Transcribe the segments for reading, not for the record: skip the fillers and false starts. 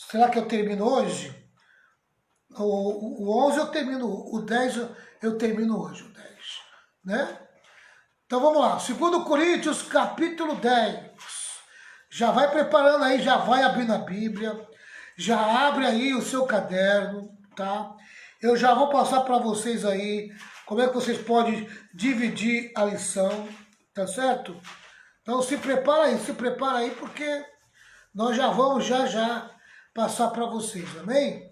Será que eu termino hoje? O 11 eu termino, o 10 eu termino hoje, o 10, né? Então vamos lá, 2 Coríntios capítulo 10. Já vai preparando aí, já vai abrindo a Bíblia, já abre aí o seu caderno, tá? Eu já vou passar para vocês aí como é que vocês podem dividir a lição, tá certo? Então se prepara aí, porque nós já vamos já passar para vocês, amém?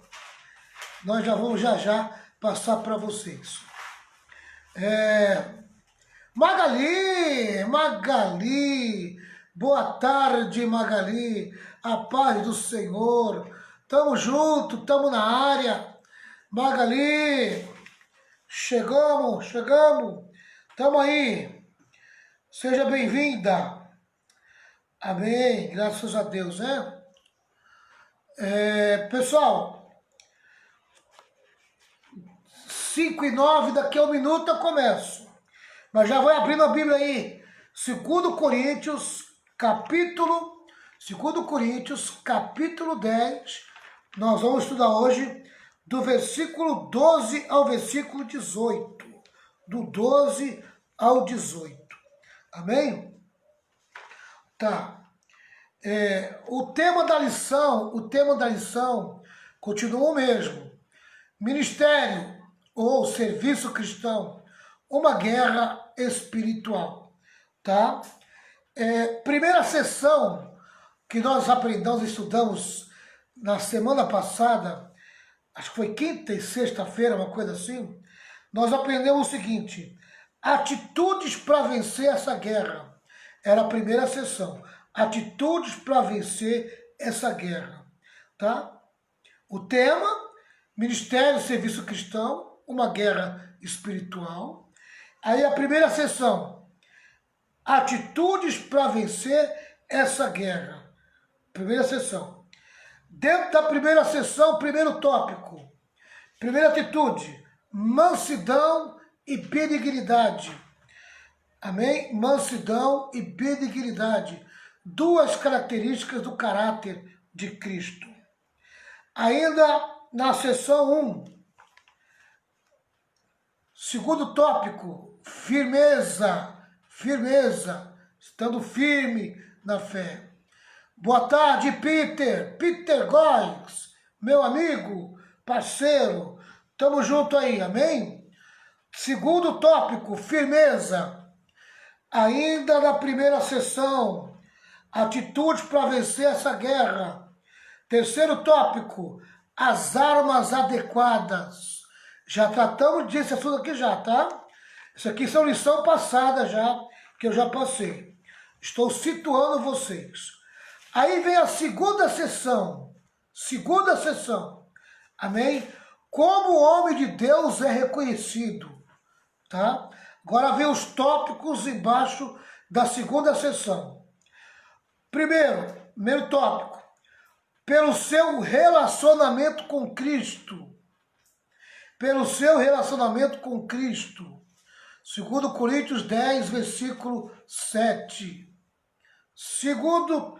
Nós já vamos já passar para vocês. Magali, boa tarde, Magali, a paz do Senhor, tamo junto, tamo na área, Magali, chegamos, tamo aí, seja bem-vinda, amém, graças a Deus, né? Pessoal, 5:09, daqui a um minuto eu começo. Mas já vai abrindo a Bíblia aí. 2 Coríntios, capítulo 10. Nós vamos estudar hoje do versículo 12 ao versículo 18. Do 12 ao 18. Amém? Tá. O tema da lição continua o mesmo. Ministério ou serviço cristão, uma guerra espiritual, tá? Primeira sessão que nós aprendemos, estudamos na semana passada, acho que foi quinta e sexta-feira, uma coisa assim, nós aprendemos o seguinte: atitudes para vencer essa guerra. Era a primeira sessão. Atitudes para vencer essa guerra, tá? O tema: Ministério, Serviço Cristão, uma guerra espiritual. Aí a primeira sessão: atitudes para vencer essa guerra. Primeira sessão. Dentro da primeira sessão, primeiro tópico. Primeira atitude: mansidão e benignidade. Amém? Mansidão e benignidade. Duas características do caráter de Cristo. Ainda na sessão 1, segundo tópico, firmeza, estando firme na fé. Boa tarde, Peter Góes, meu amigo, parceiro, tamo junto aí, amém? Segundo tópico, firmeza. Ainda na primeira sessão, atitudes para vencer essa guerra. Terceiro tópico, as armas adequadas. Já tratamos desse assunto aqui já, tá? Isso aqui são lição passada já, que eu já passei. Estou situando vocês. Aí vem a segunda sessão. Amém? Como o homem de Deus é reconhecido, tá? Agora vem os tópicos embaixo da segunda sessão. Primeiro tópico, pelo seu relacionamento com Cristo. Pelo seu relacionamento com Cristo. 2 Coríntios 10, versículo 7. Segundo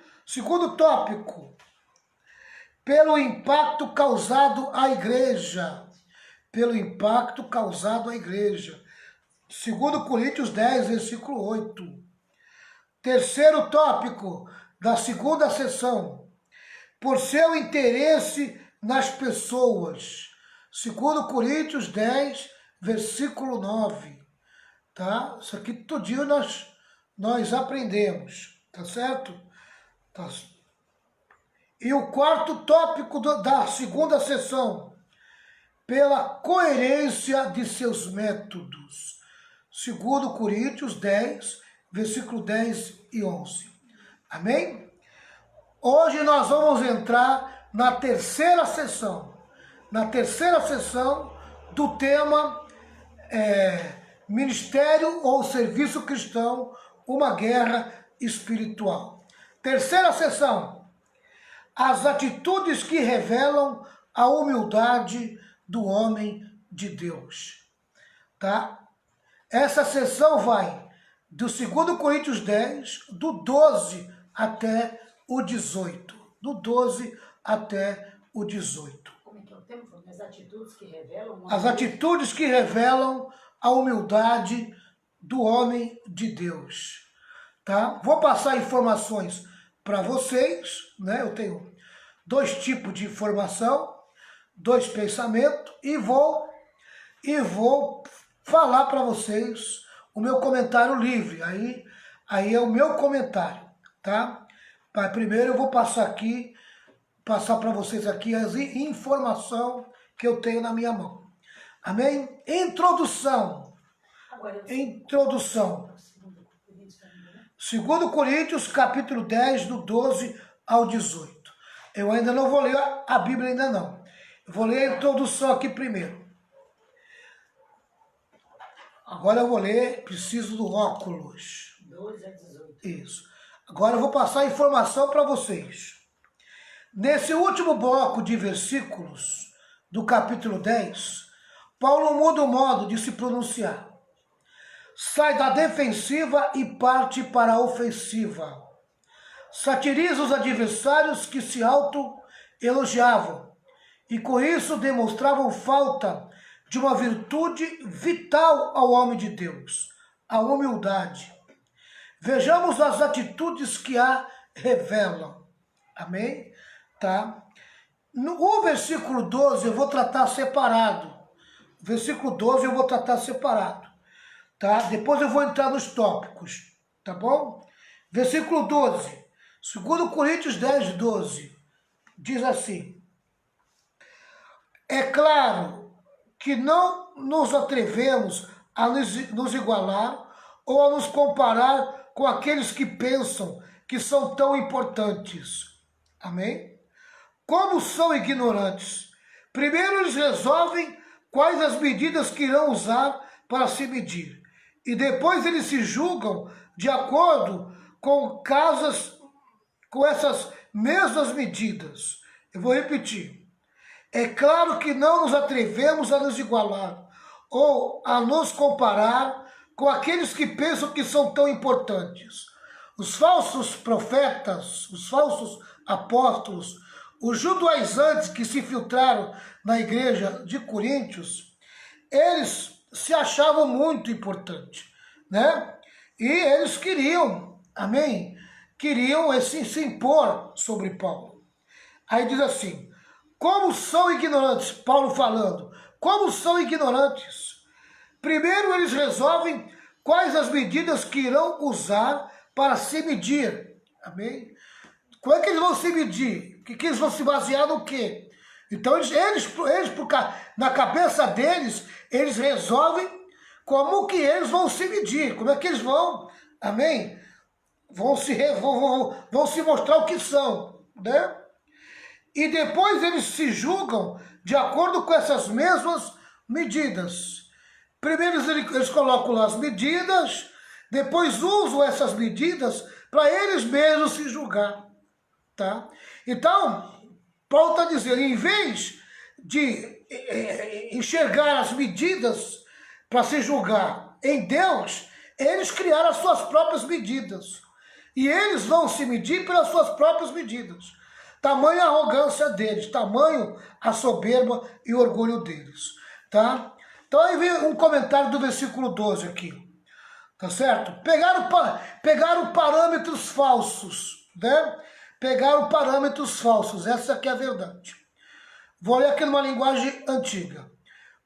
tópico, pelo impacto causado à igreja. 2 Coríntios 10, versículo 8. Terceiro tópico da segunda sessão, por seu interesse nas pessoas. 2 Coríntios 10, versículo 9. Tá? Isso aqui tudinho nós aprendemos, tá certo? Tá. E o quarto tópico da segunda sessão, pela coerência de seus métodos. 2 Coríntios 10, versículo 10 e 11. Amém? Hoje nós vamos entrar na terceira sessão. Do tema Ministério ou Serviço Cristão, uma guerra espiritual. Terceira sessão, as atitudes que revelam a humildade do homem de Deus. Tá? Essa sessão vai do 2 Coríntios 10, do 12 até o 18. Do 12 até o 18. Como é que é o tema? As atitudes que revelam... As atitudes que revelam a humildade do homem de Deus. Tá? Vou passar informações para vocês, né? Eu tenho 2 tipos de informação, 2 pensamentos, e vou falar para vocês o meu comentário livre. Aí é o meu comentário, tá? Mas primeiro eu vou passar para vocês aqui as informações que eu tenho na minha mão. Amém? Introdução. Introdução. 2 Coríntios, capítulo 10, do 12 ao 18. Eu ainda não vou ler a Bíblia, ainda não. Eu vou ler a introdução aqui primeiro. Agora eu vou ler, preciso do óculos. 12 a 18. Isso. Agora eu vou passar a informação para vocês. Nesse último bloco de versículos do capítulo 10, Paulo muda o modo de se pronunciar. Sai da defensiva e parte para a ofensiva. Satiriza os adversários que se auto-elogiavam e com isso demonstravam falta de uma virtude vital ao homem de Deus, a humildade. Vejamos as atitudes que a revelam. Amém? Tá? O versículo 12 eu vou tratar separado. O versículo 12 eu vou tratar separado. Tá? Depois eu vou entrar nos tópicos, tá bom? Versículo 12, 2 Coríntios 10, 12, diz assim: é claro que não nos atrevemos a nos igualar ou a nos comparar com aqueles que pensam que são tão importantes. Amém? Como são ignorantes, primeiro eles resolvem quais as medidas que irão usar para se medir. E depois eles se julgam de acordo com essas mesmas medidas. Eu vou repetir. É claro que não nos atrevemos a nos igualar ou a nos comparar com aqueles que pensam que são tão importantes. Os falsos profetas, os falsos apóstolos, os judaizantes que se filtraram na igreja de Coríntios, eles se achavam muito importantes, né? E eles queriam, amém? Queriam assim, se impor sobre Paulo. Aí diz assim: como são ignorantes, Paulo falando, como são ignorantes. Primeiro eles resolvem quais as medidas que irão usar para se medir, amém? Como é que eles vão se medir? Que eles vão se basear no quê? Então na cabeça deles, eles resolvem como que eles vão se medir, como é que eles vão, amém? Vão se mostrar o que são, né? E depois eles se julgam de acordo com essas mesmas medidas. Primeiro eles colocam lá as medidas, depois usam essas medidas para eles mesmos se julgar, tá? Então, Paulo está dizendo, em vez de enxergar as medidas para se julgar em Deus, eles criaram as suas próprias medidas. E eles vão se medir pelas suas próprias medidas. Tamanha a arrogância deles, tamanho a soberba e o orgulho deles. Tá? Então aí vem um comentário do versículo 12 aqui. Tá certo? Pegaram parâmetros falsos, né? Pegaram parâmetros falsos, essa aqui é a verdade. Vou ler aqui numa linguagem antiga.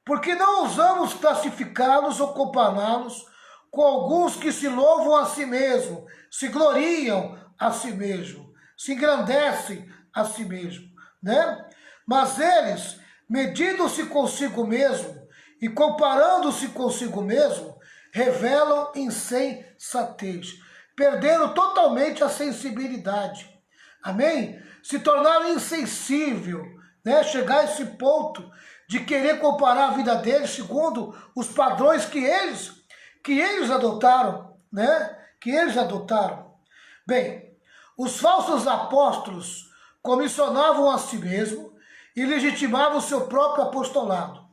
Porque não ousamos classificá-los ou compará-los com alguns que se louvam a si mesmo, se gloriam a si mesmo, se engrandecem a si mesmo, né? Mas eles, medindo-se consigo mesmo e comparando-se consigo mesmo, revelam insensatez. Perderam totalmente a sensibilidade. Amém? Se tornaram insensível, né? Chegar a esse ponto de querer comparar a vida deles segundo os padrões que eles adotaram, né? Que eles adotaram. Bem, os falsos apóstolos comissionavam a si mesmos e legitimavam o seu próprio apostolado.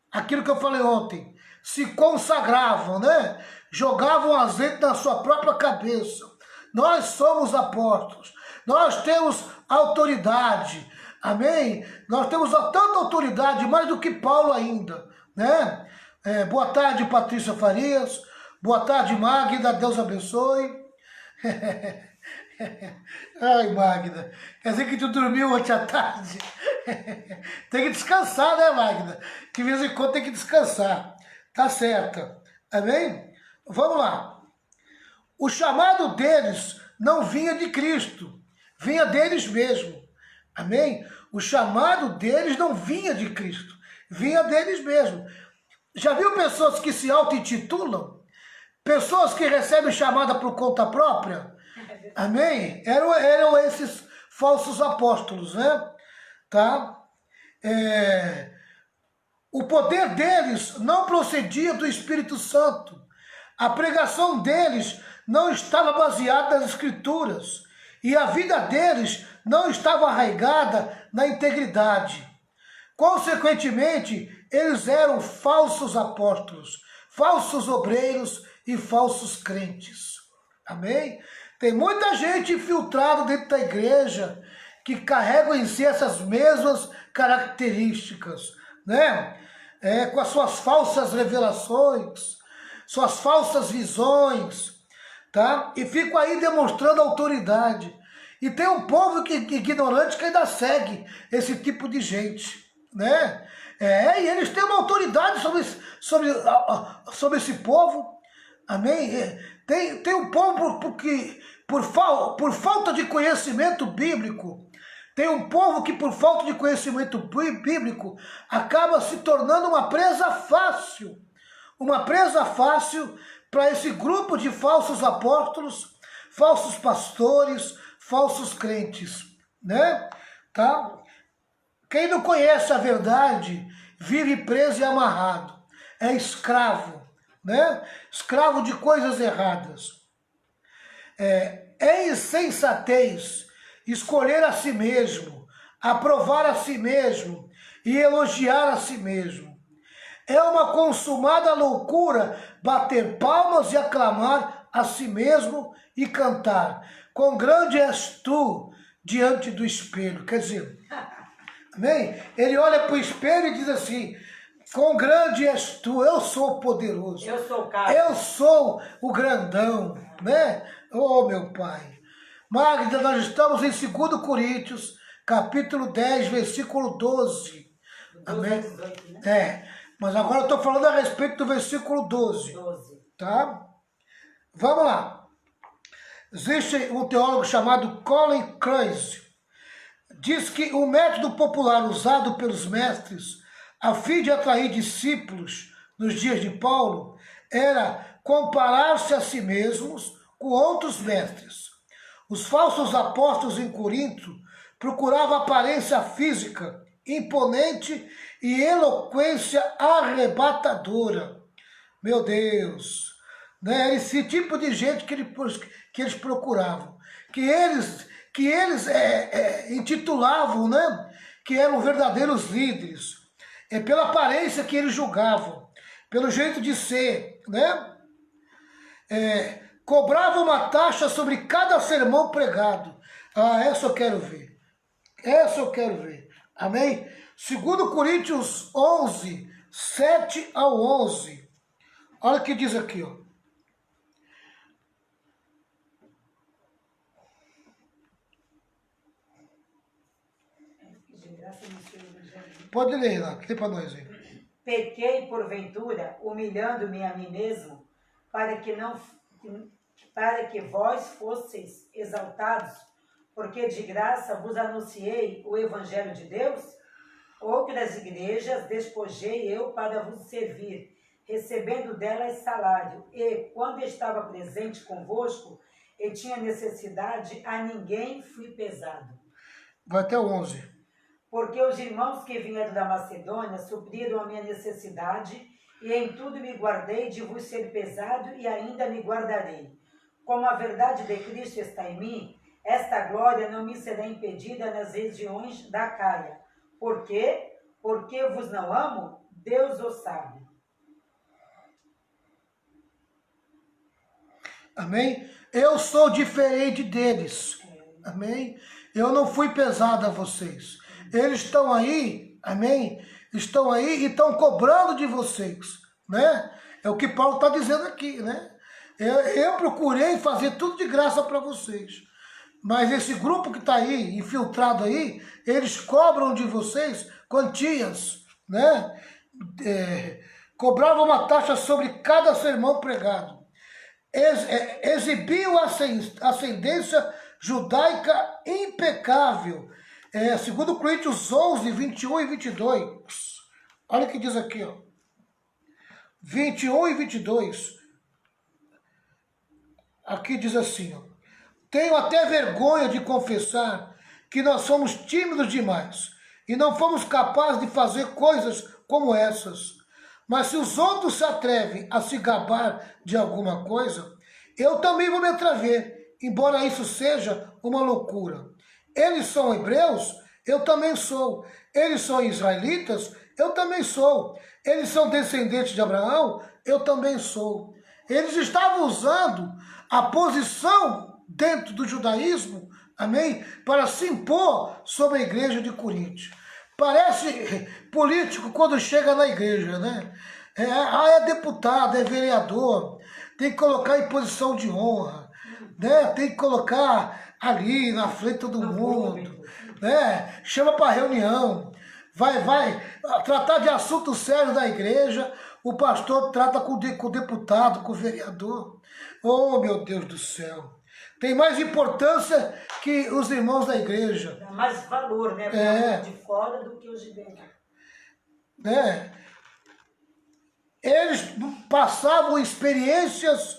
Aquilo que eu falei ontem, se consagravam, né? Jogavam azeite na sua própria cabeça. Nós somos apóstolos, nós temos autoridade, Amém? Nós temos tanta autoridade, mais do que Paulo ainda, né? Boa tarde, Patrícia Farias. Boa tarde, Magda. Deus abençoe. Ai, Magda. Quer dizer que tu dormiu ontem à tarde? Tem que descansar, né, Magda? Que de vez em quando tem que descansar. Tá certo. Amém? Vamos lá. O chamado deles não vinha de Cristo. Vinha deles mesmo. Amém? O chamado deles não vinha de Cristo. Vinha deles mesmo. Já viu pessoas que se auto-intitulam? Pessoas que recebem chamada por conta própria? Amém? Eram esses falsos apóstolos, né? Tá? O poder deles não procedia do Espírito Santo. A pregação deles não estava baseada nas Escrituras. E a vida deles não estava arraigada na integridade. Consequentemente, eles eram falsos apóstolos, falsos obreiros e falsos crentes. Amém? Tem muita gente infiltrada dentro da igreja que carrega em si essas mesmas características, né? Com as suas falsas revelações, suas falsas visões, tá? E ficam aí demonstrando autoridade. E tem um povo ignorante que ainda segue esse tipo de gente, né? E eles têm uma autoridade sobre esse povo. Amém? Tem um povo por falta de conhecimento bíblico, tem um povo que por falta de conhecimento bíblico acaba se tornando uma presa fácil para esse grupo de falsos apóstolos, falsos pastores, falsos crentes, né? Tá? Quem não conhece a verdade vive preso e amarrado, é escravo, né? Escravo de coisas erradas. É insensatez escolher a si mesmo, aprovar a si mesmo e elogiar a si mesmo. É uma consumada loucura bater palmas e aclamar a si mesmo e cantar: quão grande és tu diante do espelho. Quer dizer, amém? Ele olha para o espelho e diz assim: quão grande és tu, eu sou poderoso. Eu sou o cara. Eu sou o grandão, né? Oh, meu Pai. Magda, nós estamos em 2 Coríntios, capítulo 10, versículo 12. Amém? 18, né? Mas agora eu estou falando a respeito do versículo 12. Tá? Vamos lá. Existe um teólogo chamado Colin Kruse. Diz que o método popular usado pelos mestres a fim de atrair discípulos nos dias de Paulo era comparar-se a si mesmos com outros mestres. Os falsos apóstolos em Corinto procuravam aparência física imponente e eloquência arrebatadora. Meu Deus! Né? Esse tipo de gente que eles procuravam. Que eles intitulavam, né? Que eram verdadeiros líderes. Pela aparência que eles julgavam. Pelo jeito de ser, né? Cobrava uma taxa sobre cada sermão pregado. Essa eu quero ver. Essa eu quero ver. Amém? 2 Coríntios 11, 7 ao 11. Olha o que diz aqui, ó. Pode ler lá, lê para nós aí. Pequei, porventura, humilhando-me a mim mesmo, para que vós fosseis exaltados, porque de graça vos anunciei o Evangelho de Deus? Outras igrejas despojei eu para vos servir, recebendo delas salário, e, quando estava presente convosco, e tinha necessidade, a ninguém fui pesado. Vai até o 11. Porque os irmãos que vieram da Macedônia supriram a minha necessidade, e em tudo me guardei de vos ser pesado, e ainda me guardarei. Como a verdade de Cristo está em mim, esta glória não me será impedida nas regiões da Caia. Por quê? Porque vos não amo? Deus o sabe. Amém? Eu sou diferente deles. Amém? Eu não fui pesado a vocês. Eles estão aí, amém? Estão aí e estão cobrando de vocês, né? É o que Paulo está dizendo aqui, né? Eu procurei fazer tudo de graça para vocês. Mas esse grupo que está aí, infiltrado aí, eles cobram de vocês quantias, né? Cobravam uma taxa sobre cada sermão pregado. Exibiam a ascendência judaica impecável. Segundo Coríntios 11, 21 e 22. Olha o que diz aqui, ó. 21 e 22. Aqui diz assim, ó. Tenho até vergonha de confessar que nós somos tímidos demais e não fomos capazes de fazer coisas como essas. Mas se os outros se atrevem a se gabar de alguma coisa, eu também vou me atrever, embora isso seja uma loucura. Eles são hebreus, eu também sou. Eles são israelitas, eu também sou. Eles são descendentes de Abraão, eu também sou. Eles estavam usando a posição dentro do judaísmo, amém? Para se impor sobre a igreja de Corinto. Parece político quando chega na igreja, né? É deputado, é vereador, tem que colocar em posição de honra, né? Tem que colocar ali na frente todo mundo, né? Chama para reunião, vai tratar de assuntos sérios da igreja, o pastor trata com o deputado, com o vereador. Oh, meu Deus do céu! Tem mais importância que os irmãos da igreja. Dá mais valor, né? De fora do que os de dentro. Eles passavam experiências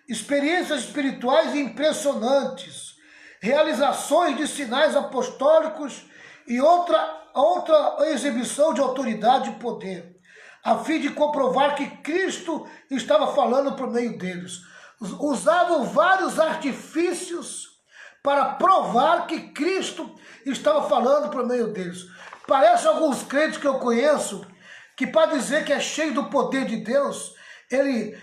espirituais impressionantes, realizações de sinais apostólicos e outra exibição de autoridade e poder, a fim de comprovar que Cristo estava falando por meio deles. Usavam vários artifícios para provar que Cristo estava falando por meio deles. Parece alguns crentes que eu conheço que para dizer que é cheio do poder de Deus, ele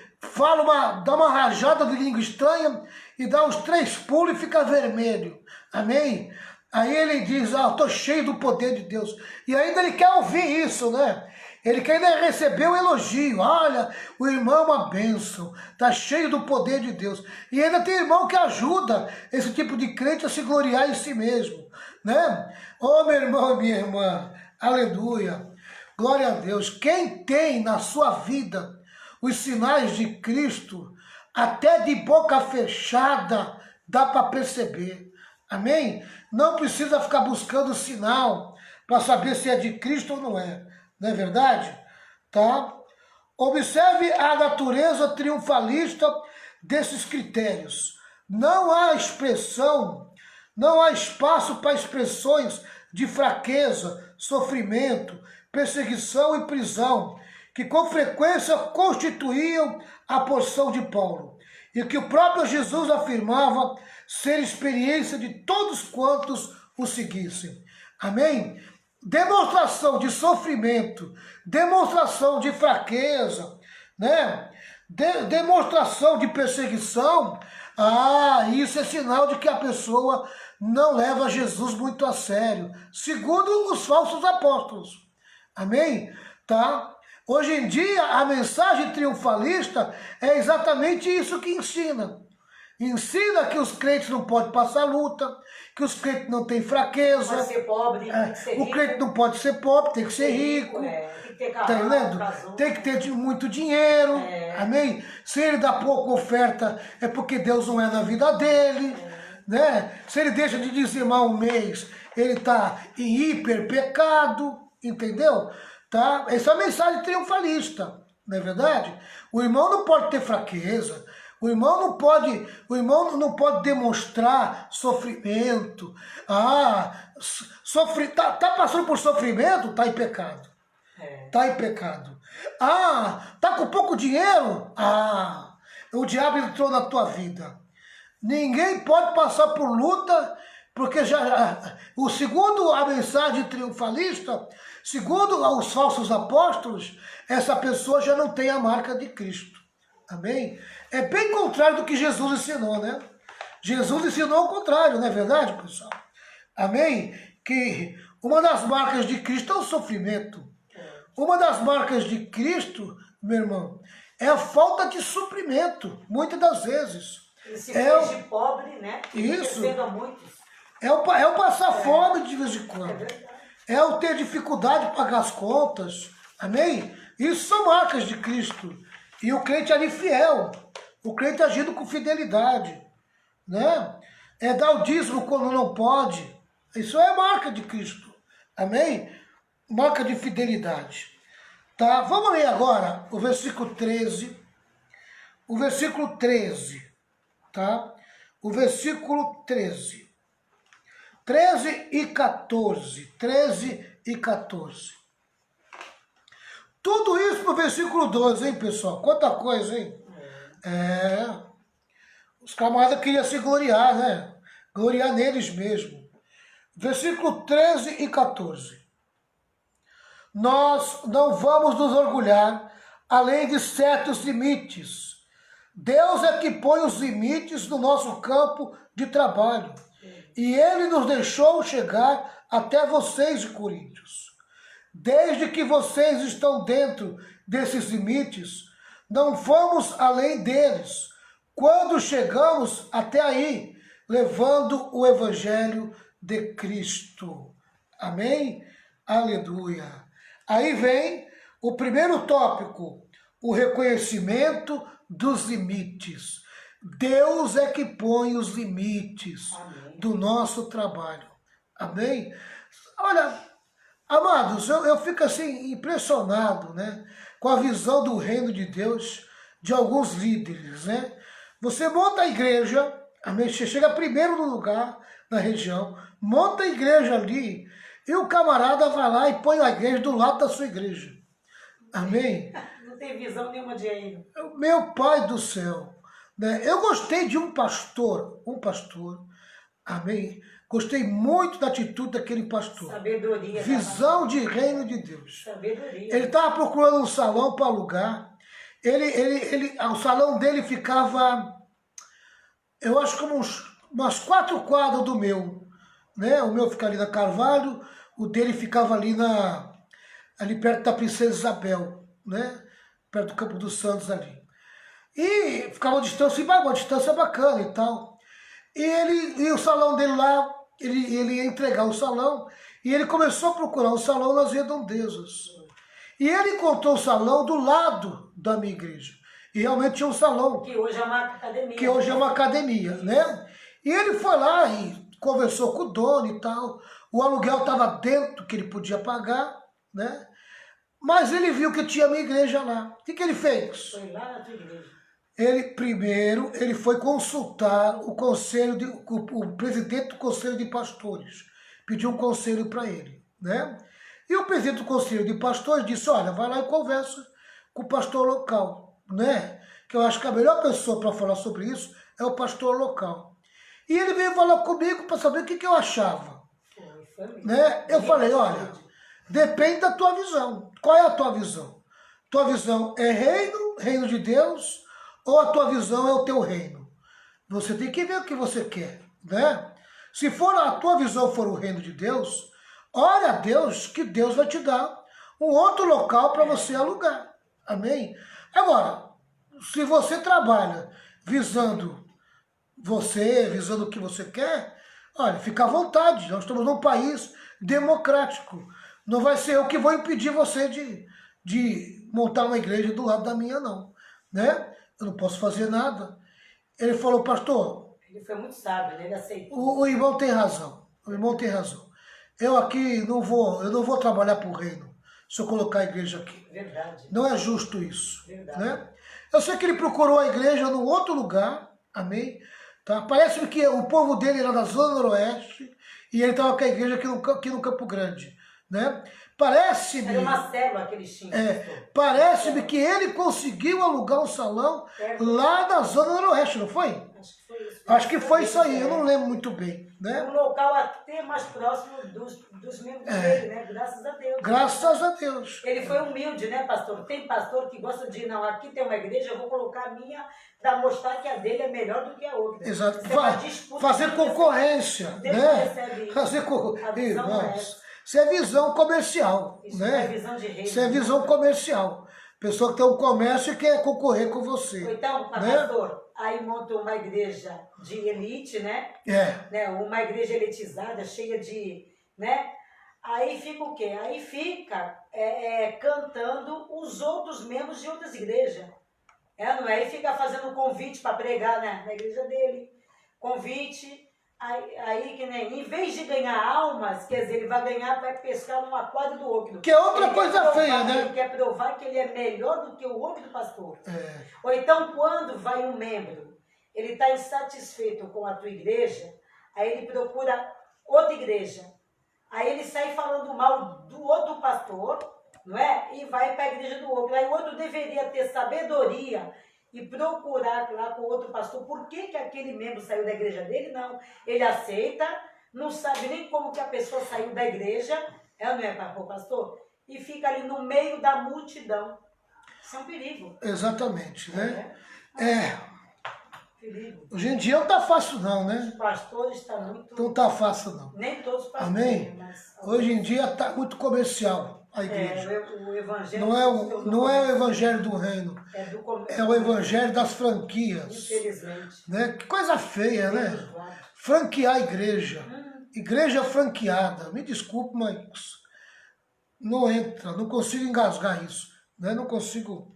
dá uma rajada de língua estranha e dá uns 3 pulos e fica vermelho. Amém? Aí ele diz, estou cheio do poder de Deus. E ainda ele quer ouvir isso, né? Ele quer ainda receber o elogio. Olha, o irmão é uma bênção, está cheio do poder de Deus. E ainda tem irmão que ajuda esse tipo de crente a se gloriar em si mesmo, né? Oh, meu irmão e minha irmã, aleluia, glória a Deus. Quem tem na sua vida os sinais de Cristo, até de boca fechada, dá para perceber, amém? Não precisa ficar buscando sinal para saber se é de Cristo ou não é. Não é verdade? Tá? Observe a natureza triunfalista desses critérios. Não há espaço para expressões de fraqueza, sofrimento, perseguição e prisão, que com frequência constituíam a porção de Paulo, e que o próprio Jesus afirmava ser experiência de todos quantos o seguissem. Amém? Demonstração de sofrimento, demonstração de fraqueza, né? Demonstração de perseguição, isso é sinal de que a pessoa não leva Jesus muito a sério, segundo os falsos apóstolos, amém? Tá? Hoje em dia, a mensagem triunfalista é exatamente isso que ensina. Ensina que os crentes não podem passar luta, que os crentes não têm fraqueza. Pode ser pobre, tem que ser rico. O crente não pode ser pobre, tem que ser rico. Tem que ter carro, tá entendendo? Tem que ter muito dinheiro. Amém? Se ele dá pouca oferta, é porque Deus não é na vida dele. Né? Se ele deixa de dizimar um mês, ele está em hiper pecado. Entendeu? Tá? Essa é a mensagem triunfalista. Não é verdade? O irmão não pode ter fraqueza. O irmão não pode demonstrar sofrimento. Tá passando por sofrimento? Tá em pecado. Tá em pecado. Tá com pouco dinheiro? O diabo entrou na tua vida. Ninguém pode passar por luta, porque segundo a mensagem triunfalista, segundo os falsos apóstolos, essa pessoa já não tem a marca de Cristo. Amém? É bem contrário do que Jesus ensinou, né? Jesus ensinou o contrário, não é verdade, pessoal? Amém? Que Uma das marcas de Cristo é o sofrimento. Uma das marcas de Cristo, meu irmão, é a falta de suprimento, muitas das vezes. Ele se fez de pobre, né? Isso. A muitos. É o passar fome de vez em quando. É verdade. É o ter dificuldade de pagar as contas. Amém? Isso são marcas de Cristo. E o crente ali fiel. O crente agindo com fidelidade. Né? É dar o dízimo quando não pode. Isso é marca de Cristo. Amém? Marca de fidelidade. Tá? Vamos ler agora o versículo 13. O versículo 13. Tá? O versículo 13. 13 e 14. 13 e 14. Tudo isso no versículo 12, hein, pessoal? Quanta coisa, hein? Os camaradas queriam se gloriar, né? Gloriar neles mesmo. Versículo 13 e 14. Nós não vamos nos orgulhar além de certos limites. Deus é que põe os limites no nosso campo de trabalho. E Ele nos deixou chegar até vocês de Coríntios. Desde que vocês estão dentro desses limites, não vamos além deles. Quando chegamos até aí, levando o Evangelho de Cristo. Amém? Aleluia. Aí vem o primeiro tópico, o reconhecimento dos limites. Deus é que põe os limites do nosso trabalho. Amém? Olha, amados, eu fico assim impressionado, né, com a visão do reino de Deus de alguns líderes, né? Você monta a igreja, amém? Você chega primeiro no lugar, na região, monta a igreja ali, e o camarada vai lá e põe a igreja do lado da sua igreja. Amém? Não tem visão nenhuma de reino. Meu Pai do céu. Né? Eu gostei de um pastor, amém? Gostei muito da atitude daquele pastor. Sabedoria. Visão de reino de Deus. Sabedoria. Ele estava procurando um salão para alugar. O salão dele ficava, eu acho como umas 4 quadras do meu. Né? O meu fica ali na Carvalho, o dele ficava ali perto da Princesa Isabel, né? Perto do Campo dos Santos ali. E ficava uma distância bacana e tal. E o salão dele lá, ele ia entregar o salão, e ele começou a procurar um salão nas redondezas. E ele encontrou o salão do lado da minha igreja. E realmente tinha um salão. Que hoje é uma academia. Que hoje é uma academia, né? E ele foi lá e conversou com o dono e tal. O aluguel estava dentro que ele podia pagar, né? Mas ele viu que tinha a minha igreja lá. O que ele fez? Foi lá na tua igreja. Ele foi consultar o presidente do conselho de pastores. Pediu um conselho para ele, né? E o presidente do conselho de pastores disse, olha, vai lá e conversa com o pastor local, né? Que eu acho que a melhor pessoa para falar sobre isso é o pastor local. E ele veio falar comigo para saber o que eu achava. Né? Eu falei, olha, depende da tua visão. Qual é a tua visão? Tua visão é reino de Deus, ou a tua visão é o teu reino? Você tem que ver o que você quer, né? Se for a tua visão for o reino de Deus, ore a Deus que Deus vai te dar um outro local para você alugar. Amém? Agora, se você trabalha visando o que você quer, olha, fica à vontade. Nós estamos num país democrático. Não vai ser eu que vou impedir você de montar uma igreja do lado da minha, não. Né? Eu não posso fazer nada. Ele falou, pastor... Ele foi muito sábio, ele aceitou. O irmão tem razão. O irmão tem razão. Eu aqui eu não vou trabalhar para o reino se eu colocar a igreja aqui. Verdade. Não é justo isso. Verdade. Né? Eu sei que ele procurou a igreja num outro lugar. Amém? Tá? Parece que o povo dele era da Zona Noroeste e ele estava com a igreja aqui no Campo Grande. Né? Parece-me... Era uma célula que eles tinham. Parece-me que ele conseguiu alugar um salão lá na Zona Noroeste, não foi? Acho que foi isso. Acho que foi isso aí, eu não lembro muito bem. Né? Um local até mais próximo dos membros dele, né? Graças a Deus. Graças a Deus. Ele foi humilde, né, pastor? Tem pastor que gosta de, não, aqui tem uma igreja, eu vou colocar a minha para mostrar que a dele é melhor do que a outra. Exato. Fazer Fazer concorrência, Deus né? recebe isso. Fazer concorrência. A visão é Irmãos, essa. Isso é visão comercial, Isso né? não é visão de reino. Isso é visão comercial. Pessoa que tem um comércio e quer concorrer com você. Ou então, né? pastor, aí monta uma igreja de elite, né? É, Uma igreja elitizada, cheia de, né? Aí fica o quê? Aí fica cantando os outros membros de outras igrejas. Não é? Aí fica fazendo convite para pregar, né? Na igreja dele. Convite. Aí que nem, em vez de ganhar almas, quer dizer, ele vai pescar num aquário do outro. que é outra Ele coisa quer provar, feia, né? Ele quer provar que ele é melhor do que o outro pastor. É. Ou então, quando vai um membro, ele está insatisfeito com a tua igreja, aí ele procura outra igreja. Aí ele sai falando mal do outro pastor, não é? E vai para a igreja do outro. Aí o outro deveria ter sabedoria e procurar lá com o outro pastor por que aquele membro saiu da igreja dele. Não, ele aceita, não sabe nem como que a pessoa saiu da igreja, não é, pastor? E fica ali no meio da multidão. Isso é um perigo. Exatamente, né? Perigo. Hoje em dia não tá fácil não, né? Os pastores estão muito... Não tá fácil não. Nem todos os pastores. Amém? Mas... Hoje em dia tá muito comercial a igreja. O evangelho... Não é o evangelho do reino. É o evangelho das franquias. Infelizmente. Né? Que coisa feia, né? Franquear a igreja. Igreja franqueada. Me desculpe, mas não entra. Não consigo engasgar isso. Né? Não consigo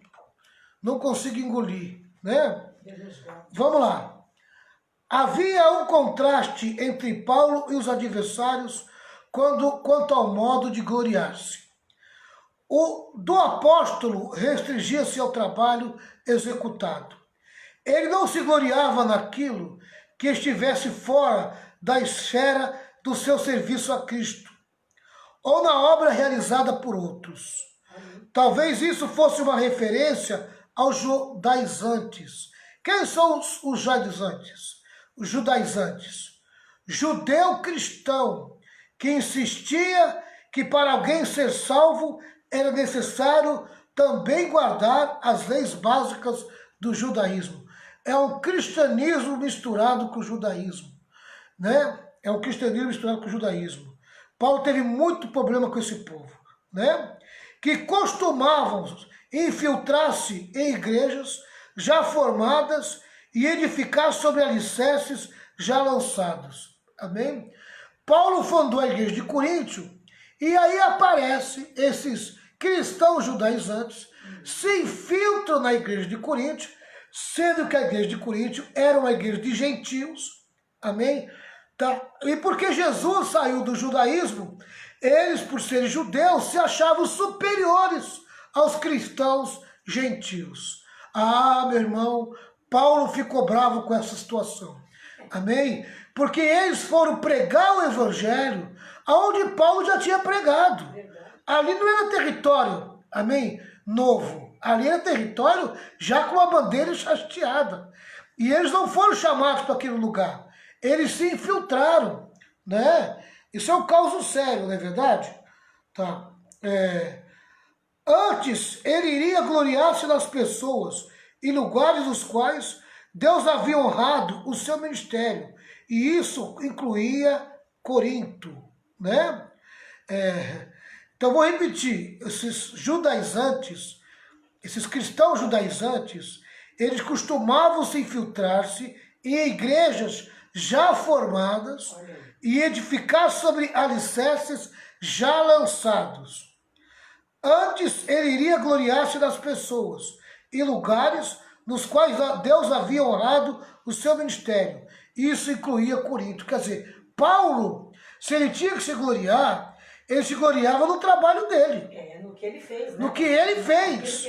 engolir. Né? Vamos lá. Havia um contraste entre Paulo e os adversários quanto ao modo de gloriar-se. O do apóstolo restringia-se ao trabalho executado. Ele não se gloriava naquilo que estivesse fora da esfera do seu serviço a Cristo, ou na obra realizada por outros. Talvez isso fosse uma referência aos judaizantes. Quem são os judaizantes? Os judaizantes. Judeu cristão que insistia que para alguém ser salvo era necessário também guardar as leis básicas do judaísmo. É um cristianismo misturado com o judaísmo. Né? É um cristianismo misturado com o judaísmo. Paulo teve muito problema com esse povo. Né? Que costumavam infiltrar-se em igrejas já formadas e edificar sobre alicerces já lançados. Amém? Paulo fundou a igreja de Coríntio e aí aparecem esses cristãos judaizantes, se infiltram na igreja de Coríntio, sendo que a igreja de Coríntio era uma igreja de gentios. Amém? Tá? E porque Jesus saiu do judaísmo, eles, por serem judeus, se achavam superiores aos cristãos gentios. Ah, meu irmão, Paulo ficou bravo com essa situação. Amém? Porque eles foram pregar o evangelho aonde Paulo já tinha pregado. Ali não era território, amém? Novo. Ali era território já com a bandeira hasteada. E eles não foram chamados para aquele lugar. Eles se infiltraram, né? Isso é um caso sério, não é verdade? Tá. Antes, ele iria gloriar-se nas pessoas e lugares dos quais Deus havia honrado o seu ministério. E isso incluía Corinto, né? Então, vou repetir. Esses judaizantes, esses cristãos judaizantes, eles costumavam se infiltrar-se em igrejas já formadas e edificar sobre alicerces já lançados. Antes, ele iria gloriar-se nas pessoas e lugares nos quais Deus havia honrado o seu ministério. Isso incluía Corinto. Quer dizer, Paulo, se ele tinha que se gloriar, ele se gloriava no trabalho dele. No que ele fez. Né? No que ele fez.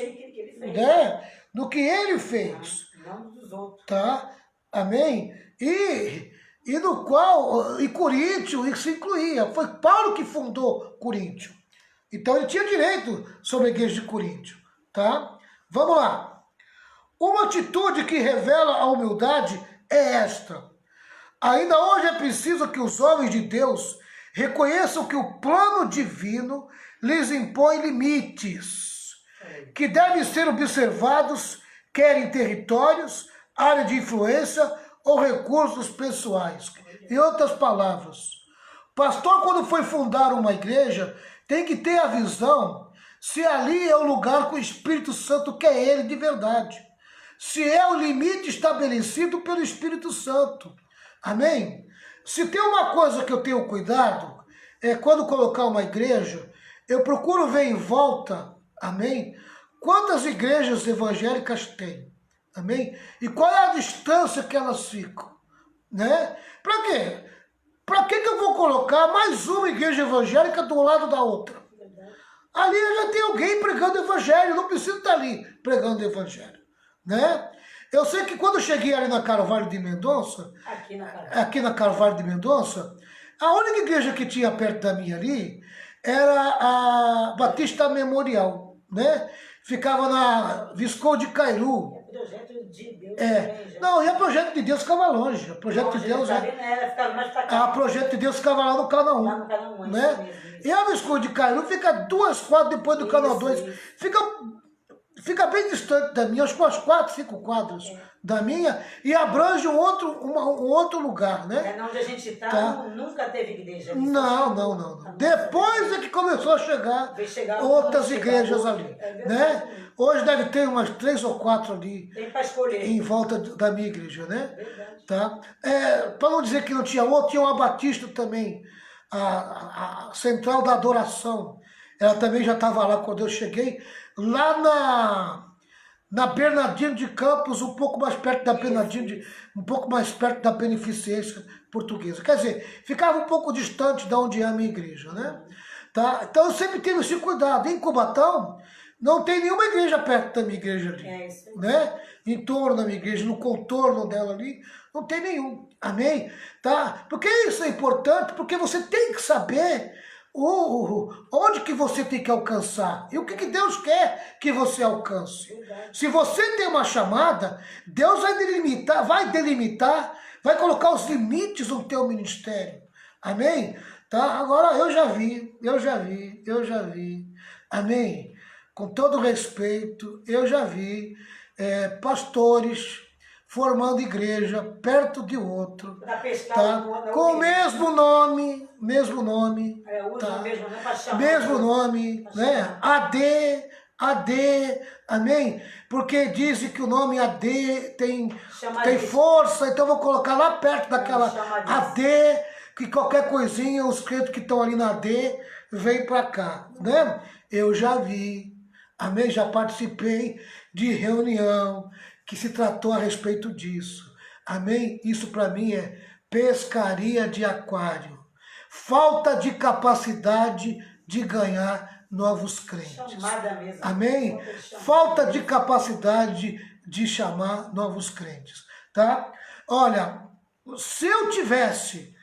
Né? No que ele fez. Não dos outros. Tá? Amém? E no qual, e Coríntio, isso incluía. Foi Paulo que fundou Coríntio. Então ele tinha direito sobre a igreja de Coríntio. Tá? Vamos lá. Uma atitude que revela a humildade é esta. Ainda hoje é preciso que os homens de Deus reconheçam que o plano divino lhes impõe limites, que devem ser observados, quer em territórios, área de influência ou recursos pessoais. Em outras palavras, Pastor, quando foi fundar uma igreja, tem que ter a visão se ali é o lugar que o Espírito Santo quer ele de verdade. Se é o limite estabelecido pelo Espírito Santo. Amém? Se tem uma coisa que eu tenho cuidado, é quando colocar uma igreja, eu procuro ver em volta, amém? Quantas igrejas evangélicas tem, amém? E qual é a distância que elas ficam, né? Para quê? Para que eu vou colocar mais uma igreja evangélica do lado da outra? Ali já tem alguém pregando evangelho, não precisa estar ali pregando evangelho, né? Eu sei que quando eu cheguei ali na Carvalho de Mendonça, aqui na Carvalho de Mendonça, a única igreja que tinha perto da minha ali era a Batista Memorial, né? Ficava na Visconde Cairu. É projeto de Deus também, já. Não, e o projeto de Deus ficava longe. O projeto de Deus ficava mais pra cá. O projeto de Deus ficava lá no Canal 1. Lá no Canal 1, né? Mesmo. E a Visconde Cairu fica 2 quadras depois do Canal 2. Fica bem distante da minha, acho que umas 4, 5 quadras da minha, e abrange um outro lugar, né? É onde a gente tá. Nunca teve igreja. Não. Depois é que começou a chegar outras igrejas ali, né? Hoje deve ter umas 3 ou 4 ali. Tem para escolher. Em volta da minha igreja, né? Verdade. Tá? Para não dizer que não tinha outro, tinha uma Batista também, a Central da Adoração. Ela também já estava lá quando eu cheguei, lá na Bernardino de Campos, um pouco mais perto da um pouco mais perto da Beneficência Portuguesa. Quer dizer, ficava um pouco distante de onde é a minha igreja, né? Tá? Então eu sempre tive esse cuidado. Em Cubatão, não tem nenhuma igreja perto da minha igreja ali, né? Em torno da minha igreja, no contorno dela ali, não tem nenhum. Amém? Tá? Porque isso é importante, porque você tem que saber onde que você tem que alcançar e o que Deus quer que você alcance. Se você tem uma chamada, Deus vai delimitar, vai colocar os limites no teu ministério. Amém? Tá? Agora eu já vi. Amém? Com todo respeito, eu já vi pastores formando igreja perto de outro, tá? Com o mesmo nome, o mesmo nome né? AD, amém? Porque dizem que o nome AD tem força, então eu vou colocar lá perto daquela AD, que qualquer coisinha, os crentes que estão ali na AD, vem para cá, né? Eu já vi, amém? Já participei de reunião que se tratou a respeito disso. Amém? Isso para mim é pescaria de aquário. Falta de capacidade de ganhar novos crentes. Amém? Falta de capacidade de chamar novos crentes. Tá? Olha, se eu tivesse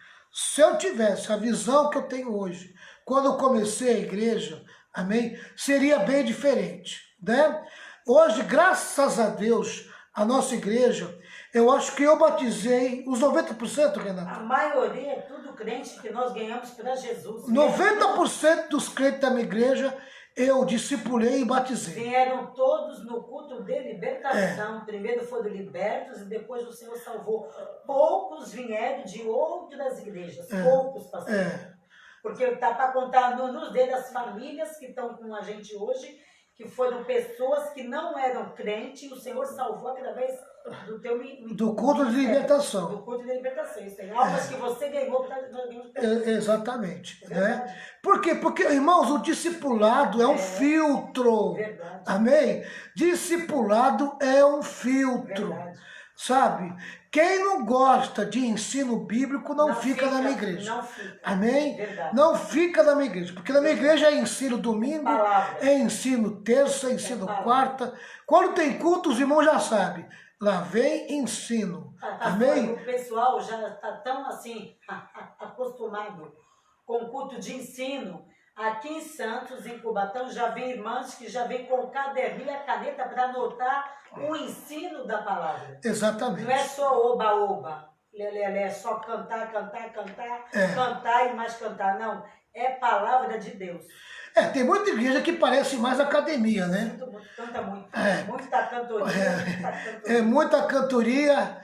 a visão que eu tenho hoje, quando eu comecei a igreja, amém? Seria bem diferente, né? Hoje, graças a Deus, a nossa igreja, eu acho que eu batizei os 90%, Renato. A maioria é tudo crente que nós ganhamos para Jesus. 90% dos crentes da minha igreja eu discipulei e batizei. Vieram todos no culto de libertação. Primeiro foram libertos e depois o Senhor salvou. Poucos vieram de outras igrejas. Poucos, pastor. Porque está para contar nos dedos as famílias que estão com a gente hoje, que foram pessoas que não eram crentes, e o Senhor salvou através do culto de libertação. Do culto de libertação. Isso tem almas que você ganhou para exatamente. Né? Por quê? Porque, irmãos, o discipulado é um filtro. Verdade. Amém? Discipulado é um filtro. Verdade. Sabe? Quem não gosta de ensino bíblico não fica na minha igreja. Não fica. Amém? Verdade. Não fica na minha igreja. Porque na minha igreja é ensino domingo, é ensino terça, ensino quarta. Quando tem culto, os irmãos já sabem. Lá vem ensino. Amém? O pessoal já está tão assim, acostumado com o culto de ensino. Aqui em Santos, em Cubatão, já vem irmãs que já vem com o caderninho e a caneta para anotar o ensino da palavra. Exatamente. Não é só oba-oba, lelé, é só cantar e mais cantar. Não, é palavra de Deus. Tem muita igreja que parece mais academia, né? Canta muito. Muita cantoria. Muita cantoria,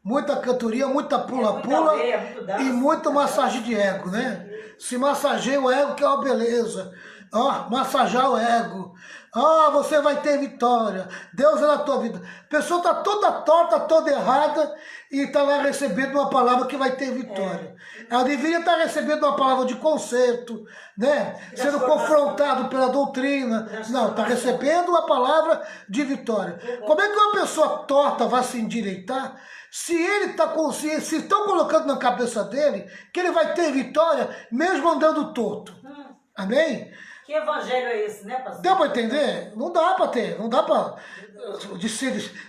muita cantoria, muita pula-pula e muito massagem de ego, né? Se massageia o ego, que é uma beleza. Ó, massagear o ego. Ah, você vai ter vitória. Deus é na tua vida. A pessoa está toda torta, toda errada e está lá recebendo uma palavra que vai ter vitória. Ela deveria estar recebendo uma palavra de conserto, né? Sendo confrontado pela doutrina. Não, está recebendo uma palavra de vitória. Como é que uma pessoa torta vai se endireitar se ele está consciente, se estão colocando na cabeça dele que ele vai ter vitória mesmo andando torto? Amém? Que evangelho é esse, né, pastor? Deu para entender? Não dá para ter, não dá para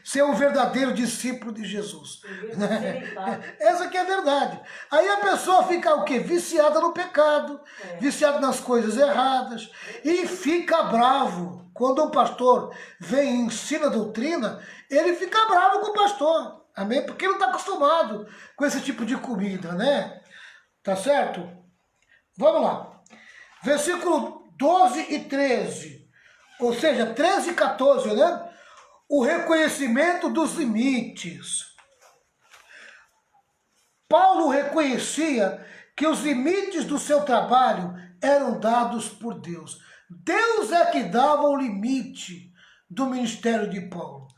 ser um verdadeiro discípulo de Jesus. Né? Essa que é a verdade. Aí a pessoa fica o quê? Viciada no pecado, viciada nas coisas erradas e fica bravo. Quando um pastor vem e ensina a doutrina, ele fica bravo com o pastor. Amém? Porque ele não está acostumado com esse tipo de comida, né? Tá certo? Vamos lá. Versículo 12 e 13, ou seja, 13 e 14, né? O reconhecimento dos limites. Paulo reconhecia que os limites do seu trabalho eram dados por Deus. Deus é que dava o limite do ministério de Paulo.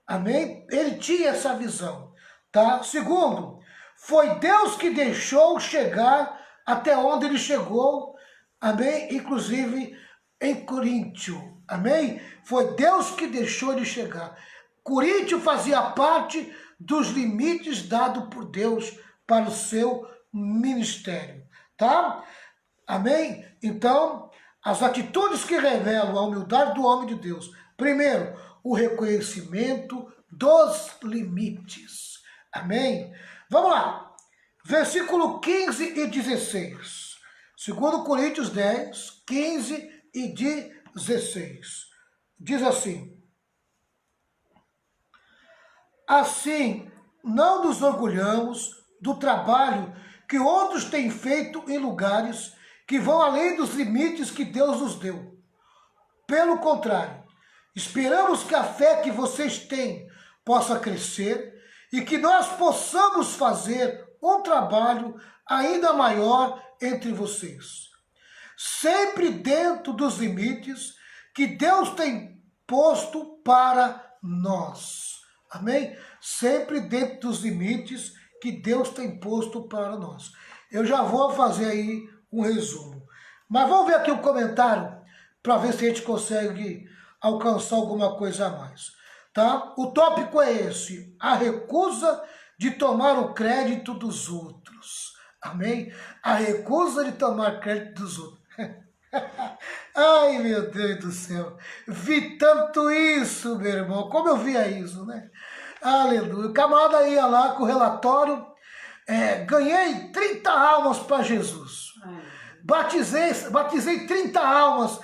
Amém? Ele tinha essa visão, tá? Segundo, foi Deus que deixou chegar até onde ele chegou. Amém? Inclusive em Coríntio. Amém? Foi Deus que deixou ele chegar. Coríntio fazia parte dos limites dados por Deus para o seu ministério. Tá? Amém? Então, as atitudes que revelam a humildade do homem de Deus. Primeiro, o reconhecimento dos limites. Amém? Vamos lá. Versículo 15 e 16. 2 Coríntios 10, 15 e 16. Diz assim: assim, não nos orgulhamos do trabalho que outros têm feito em lugares que vão além dos limites que Deus nos deu. Pelo contrário, esperamos que a fé que vocês têm possa crescer e que nós possamos fazer um trabalho ainda maior entre vocês, sempre dentro dos limites que Deus tem posto para nós. Amém? Sempre dentro dos limites que Deus tem posto para nós. Eu já vou fazer aí um resumo. Mas vamos ver aqui o comentário para ver se a gente consegue alcançar alguma coisa a mais. Tá? O tópico é esse: a recusa de tomar o crédito dos outros. Amém? A recusa de tomar crédito dos outros. Ai, meu Deus do céu. Vi tanto isso, meu irmão. Como eu via isso, né? Aleluia. O camarada ia lá com o relatório. Ganhei 30 almas para Jesus. Batizei 30 almas.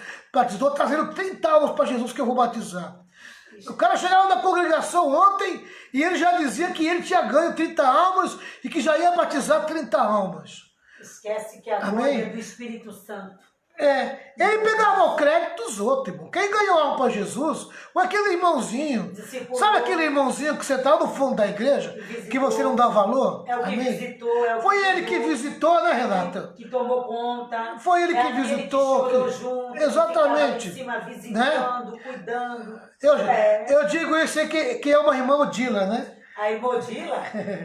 Estou trazendo 30 almas para Jesus que eu vou batizar. O cara chegava na congregação ontem e ele já dizia que ele tinha ganho 30 almas e que já ia batizar 30 almas. Esquece que a glória é do Espírito Santo. Ele pegava o crédito dos outros, irmão. Quem ganhou alma para Jesus foi aquele irmãozinho. Sabe aquele irmãozinho que você está no fundo da igreja, que você não dá valor? É o que visitou. Foi ele que visitou, né, Renata? Que tomou conta. Foi ele que visitou. Ele que chorou junto. Exatamente. Em cima, visitando, né? Cuidando. Eu digo isso que é uma irmã Odila, né? A irmã Odila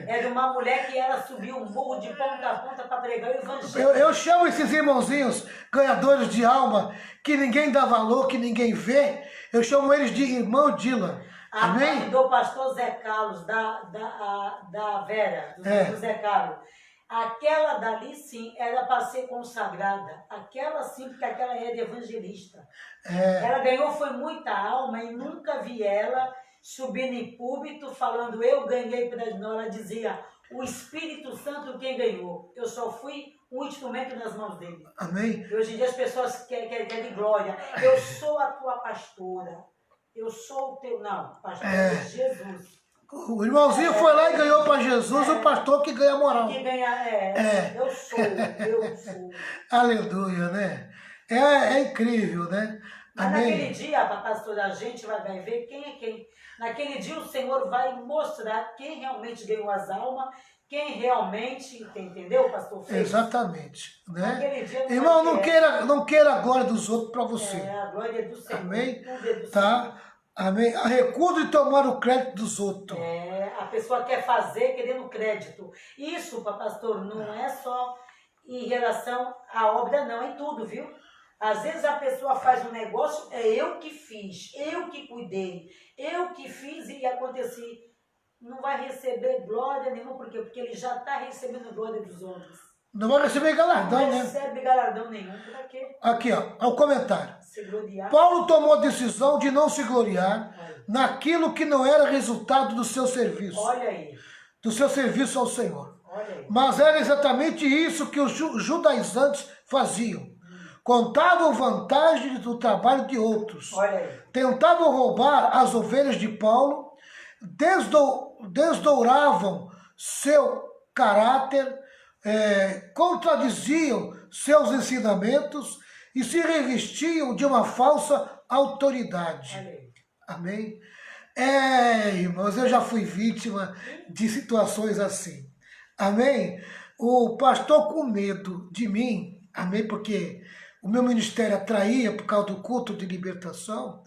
é de uma mulher que ela subiu um morro de ponta a ponta para pregar o evangelho. Eu chamo esses irmãozinhos, ganhadores de alma, que ninguém dá valor, que ninguém vê, eu chamo eles de irmã Odila. A mãe do pastor Zé Carlos, da Vera, do Zé Carlos. Aquela dali sim era para ser consagrada. Aquela sim, porque aquela era evangelista. Ela ganhou, foi muita alma e nunca vi ela subindo em púlpito falando eu ganhei para nós. Ela dizia, o Espírito Santo quem ganhou. Eu só fui um instrumento nas mãos dele. Amém. E hoje em dia as pessoas querem glória. Eu sou a tua pastora. Eu sou o teu... Não, pastor é Jesus. O irmãozinho foi lá e ganhou para Jesus, o pastor que ganha moral. Que ganha, eu sou. Aleluia, né? É incrível, né? Mas Amém. naquele dia, pastor, a gente vai ver quem é quem. Naquele dia o Senhor vai mostrar quem realmente ganhou as almas, quem realmente, entendeu, pastor? Fez. Exatamente. Né? Naquele dia não Irmão, vai não queira a glória dos outros para você. a glória é do Senhor. Amém? Tudo é do Tá? Senhor. Amém? A recusa de tomar o crédito dos outros. A pessoa quer fazer querendo crédito. Isso, pastor, não é só em relação à obra, não, é em tudo, viu? Às vezes a pessoa faz um negócio, é eu que fiz, eu que cuidei, eu que fiz e aconteci. Não vai receber glória nenhuma, por quê? Porque ele já está recebendo glória dos homens. Não vai receber galardão, Não né? recebe galardão nenhum, pra quê? Aqui, ó, o comentário. Se gloriar. Paulo tomou a decisão de não se gloriar naquilo que não era resultado do seu serviço. Olha aí. Do seu serviço ao Senhor. Olha aí. Mas era exatamente isso que os judaizantes faziam. Contavam vantagem do trabalho de outros. Olha aí. Tentavam roubar as ovelhas de Paulo, desdouravam seu caráter, contradiziam seus ensinamentos e se revestiam de uma falsa autoridade. Olha aí. Amém? Irmãos, eu já fui vítima de situações assim. Amém? O pastor com medo de mim, amém? Porque o meu ministério atraía por causa do culto de libertação,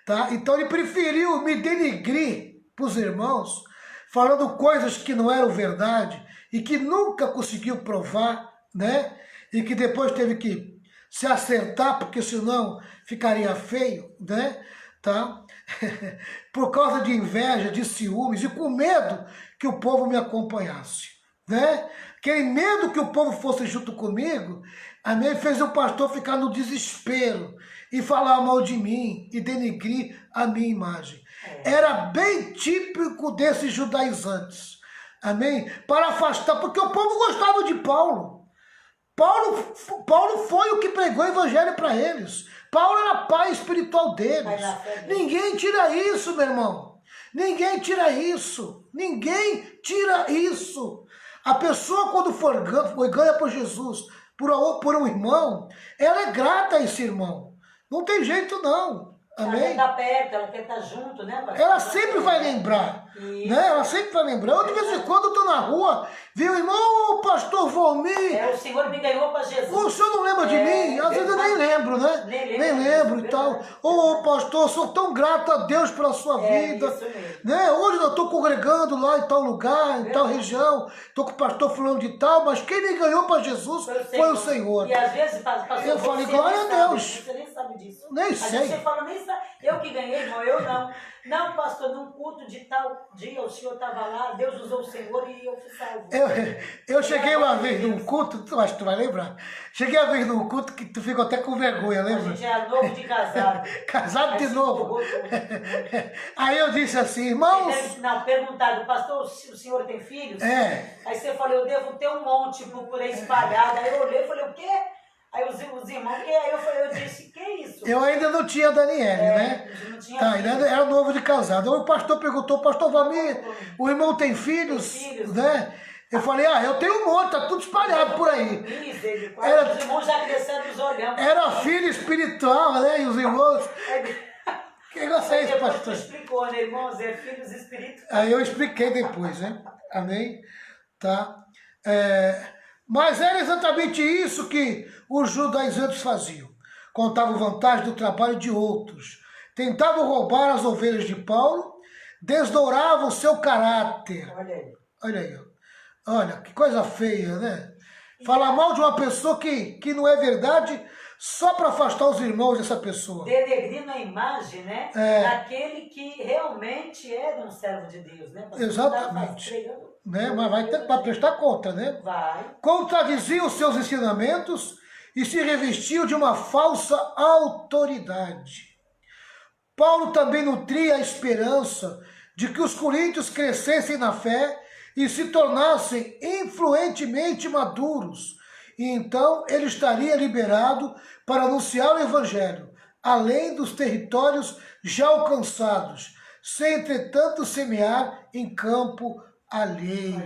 tá? Então ele preferiu me denigrir para os irmãos, falando coisas que não eram verdade e que nunca conseguiu provar, né? E que depois teve que se acertar, porque senão ficaria feio, né? Tá? Por causa de inveja, de ciúmes e com medo que o povo me acompanhasse, né? Aquele medo que o povo fosse junto comigo, amém, fez o pastor ficar no desespero e falar mal de mim e denigrir a minha imagem. Era bem típico desses judaizantes, amém, para afastar, porque o povo gostava de Paulo. Paulo foi o que pregou o evangelho para eles. Paulo era pai espiritual deles. Ninguém tira isso, meu irmão. Ninguém tira isso. Ninguém tira isso. A pessoa, quando foi ganha por Jesus, por um irmão, ela é grata a esse irmão. Não tem jeito, não. Amém? Ela quer estar perto, ela quer estar junto, né? Ela sempre vai lembrar. Né? Ela sempre vai lembrar. Eu, de vez em quando, estou na rua, vi o irmão, o pastor Valmir. O Senhor me ganhou para Jesus. O senhor não lembra de mim? Às vezes eu nem lembro, né? Nem lembro e tal. Ô, pastor, sou tão grato a Deus pela sua vida. Isso mesmo. Né? Hoje eu estou congregando lá em tal lugar, em tal região. Estou com o pastor fulano de tal, mas quem me ganhou para Jesus foi o Senhor. E às vezes, pastor, eu falei, glória a Deus. Você nem sabe disso. Nem sei. Você fala, nem sabe. Eu que ganhei, irmão, eu não. Não, pastor, num culto de tal dia, o senhor estava lá, Deus usou o Senhor e eu fui salvo. Eu cheguei uma vez num culto, tu acho que tu vai lembrar. Cheguei uma vez num culto que tu ficou até com vergonha, lembra? A gente era novo de casado. Casado de novo. Aí eu disse assim, irmãos... Não, perguntaram, pastor, o senhor tem filhos? Aí você falou, eu devo ter um monte por aí espalhado. Aí eu olhei e falei, o quê? Aí os irmãos, aí eu disse, que isso? Eu ainda não tinha Daniele, né? Não tinha tá, ainda era novo de casado. Aí o pastor perguntou, pastor Valmir, o irmão tem filhos? Né? Eu falei, eu tenho um monte, tá tudo espalhado por aí. Os irmãos já crescendo os olhando. Era filho espiritual, né? E os irmãos... Que negócio é esse, pastor? Você explicou, né, irmãos? É filhos espirituais. Aí eu expliquei depois, né? Amém? Tá? Mas era exatamente isso que os judaizantes faziam. Contavam vantagem do trabalho de outros. Tentavam roubar as ovelhas de Paulo, desdouravam o seu caráter. Olha aí. Olha aí. Olha, que coisa feia, né? Falar mal de uma pessoa que não é verdade só para afastar os irmãos dessa pessoa. Denegrindo a imagem, né? Daquele que realmente era um servo de Deus, né? Exatamente. Né? Mas vai ter para prestar conta, né? Vai. Contradiziam os seus ensinamentos e se revestiam de uma falsa autoridade. Paulo também nutria a esperança de que os coríntios crescessem na fé e se tornassem influentemente maduros, e então ele estaria liberado para anunciar o evangelho, além dos territórios já alcançados, sem entretanto semear em campo alheio.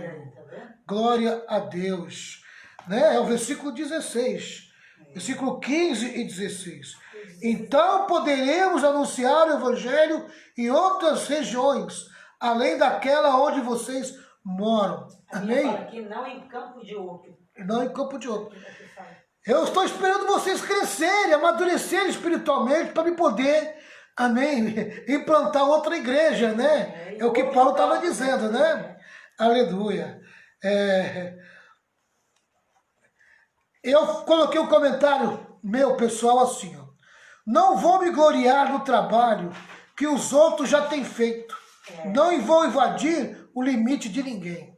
Glória a Deus. Né? É o versículo 16, versículo 15 e 16. Então poderemos anunciar o evangelho em outras regiões, além daquela onde vocês moram. Amém? Aqui não em campo de outro. Não em campo de outro. Eu estou esperando vocês crescerem, amadurecerem espiritualmente para me poder, amém, implantar outra igreja, né? É o que Paulo estava dizendo, né? Aleluia. Eu coloquei um comentário meu pessoal assim, ó. Não vou me gloriar no trabalho que os outros já têm feito. Não vou invadir o limite de ninguém.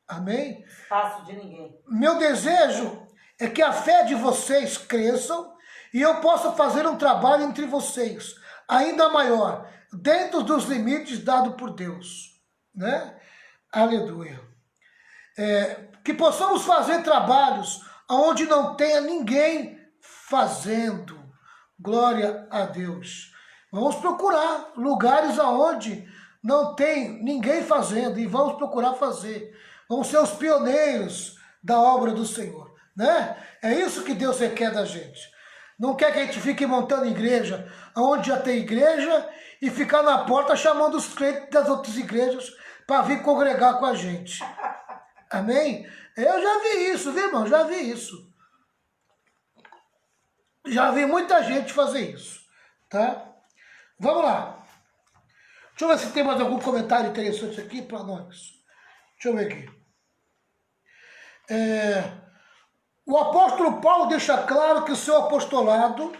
Amém? Espaço de ninguém. Meu desejo é que a fé de vocês cresçam e eu possa fazer um trabalho entre vocês ainda maior, dentro dos limites dados por Deus, né? Aleluia. Que possamos fazer trabalhos onde não tenha ninguém fazendo. Glória a Deus. Vamos procurar lugares aonde não tem ninguém fazendo e vamos procurar fazer. Vamos ser os pioneiros da obra do Senhor, né? É isso que Deus requer da gente. Não quer que a gente fique montando igreja onde já tem igreja e ficar na porta chamando os crentes das outras igrejas para vir congregar com a gente. Amém? Eu já vi isso, viu, irmão? Já vi isso. Já vi muita gente fazer isso, tá? Vamos lá. Deixa eu ver se tem mais algum comentário interessante aqui para nós. Deixa eu ver aqui. O apóstolo Paulo deixa claro que o seu apostolado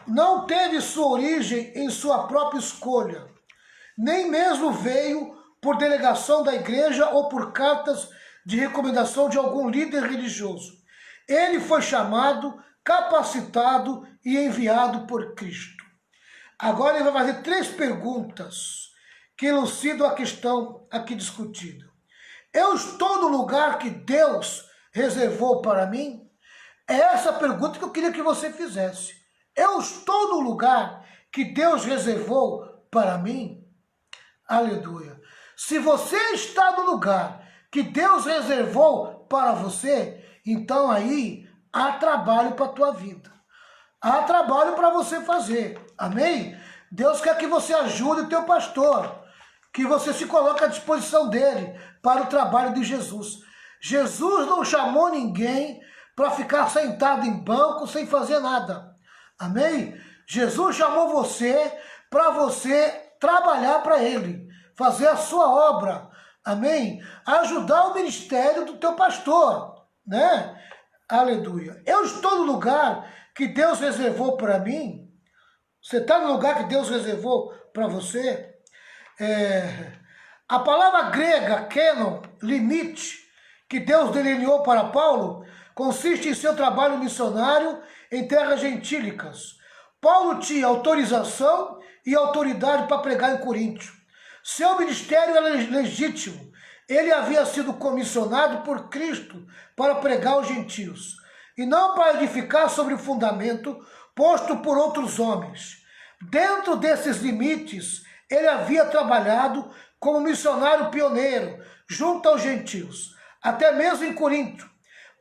não teve sua origem em sua própria escolha, nem mesmo veio por delegação da igreja ou por cartas de recomendação de algum líder religioso. Ele foi chamado, capacitado e enviado por Cristo. Agora ele vai fazer 3 perguntas que elucidam a questão aqui discutida. Eu estou no lugar que Deus reservou para mim? É essa a pergunta que eu queria que você fizesse. Eu estou no lugar que Deus reservou para mim? Aleluia. Se você está no lugar que Deus reservou para você, então aí há trabalho para a tua vida. Há trabalho para você fazer. Amém? Deus quer que você ajude o teu pastor, que você se coloque à disposição dele para o trabalho de Jesus. Jesus não chamou ninguém para ficar sentado em banco sem fazer nada. Amém? Jesus chamou você para você trabalhar para ele, fazer a sua obra. Amém? Ajudar o ministério do teu pastor, né? Aleluia. Eu estou no lugar que Deus reservou para mim. Você está no lugar que Deus reservou para você? A palavra grega, kenon, limite, que Deus delineou para Paulo, consiste em seu trabalho missionário em terras gentílicas. Paulo tinha autorização e autoridade para pregar em Coríntio. Seu ministério era legítimo. Ele havia sido comissionado por Cristo para pregar aos gentios, e não para edificar sobre o fundamento posto por outros homens. Dentro desses limites, ele havia trabalhado como missionário pioneiro junto aos gentios, até mesmo em Corinto.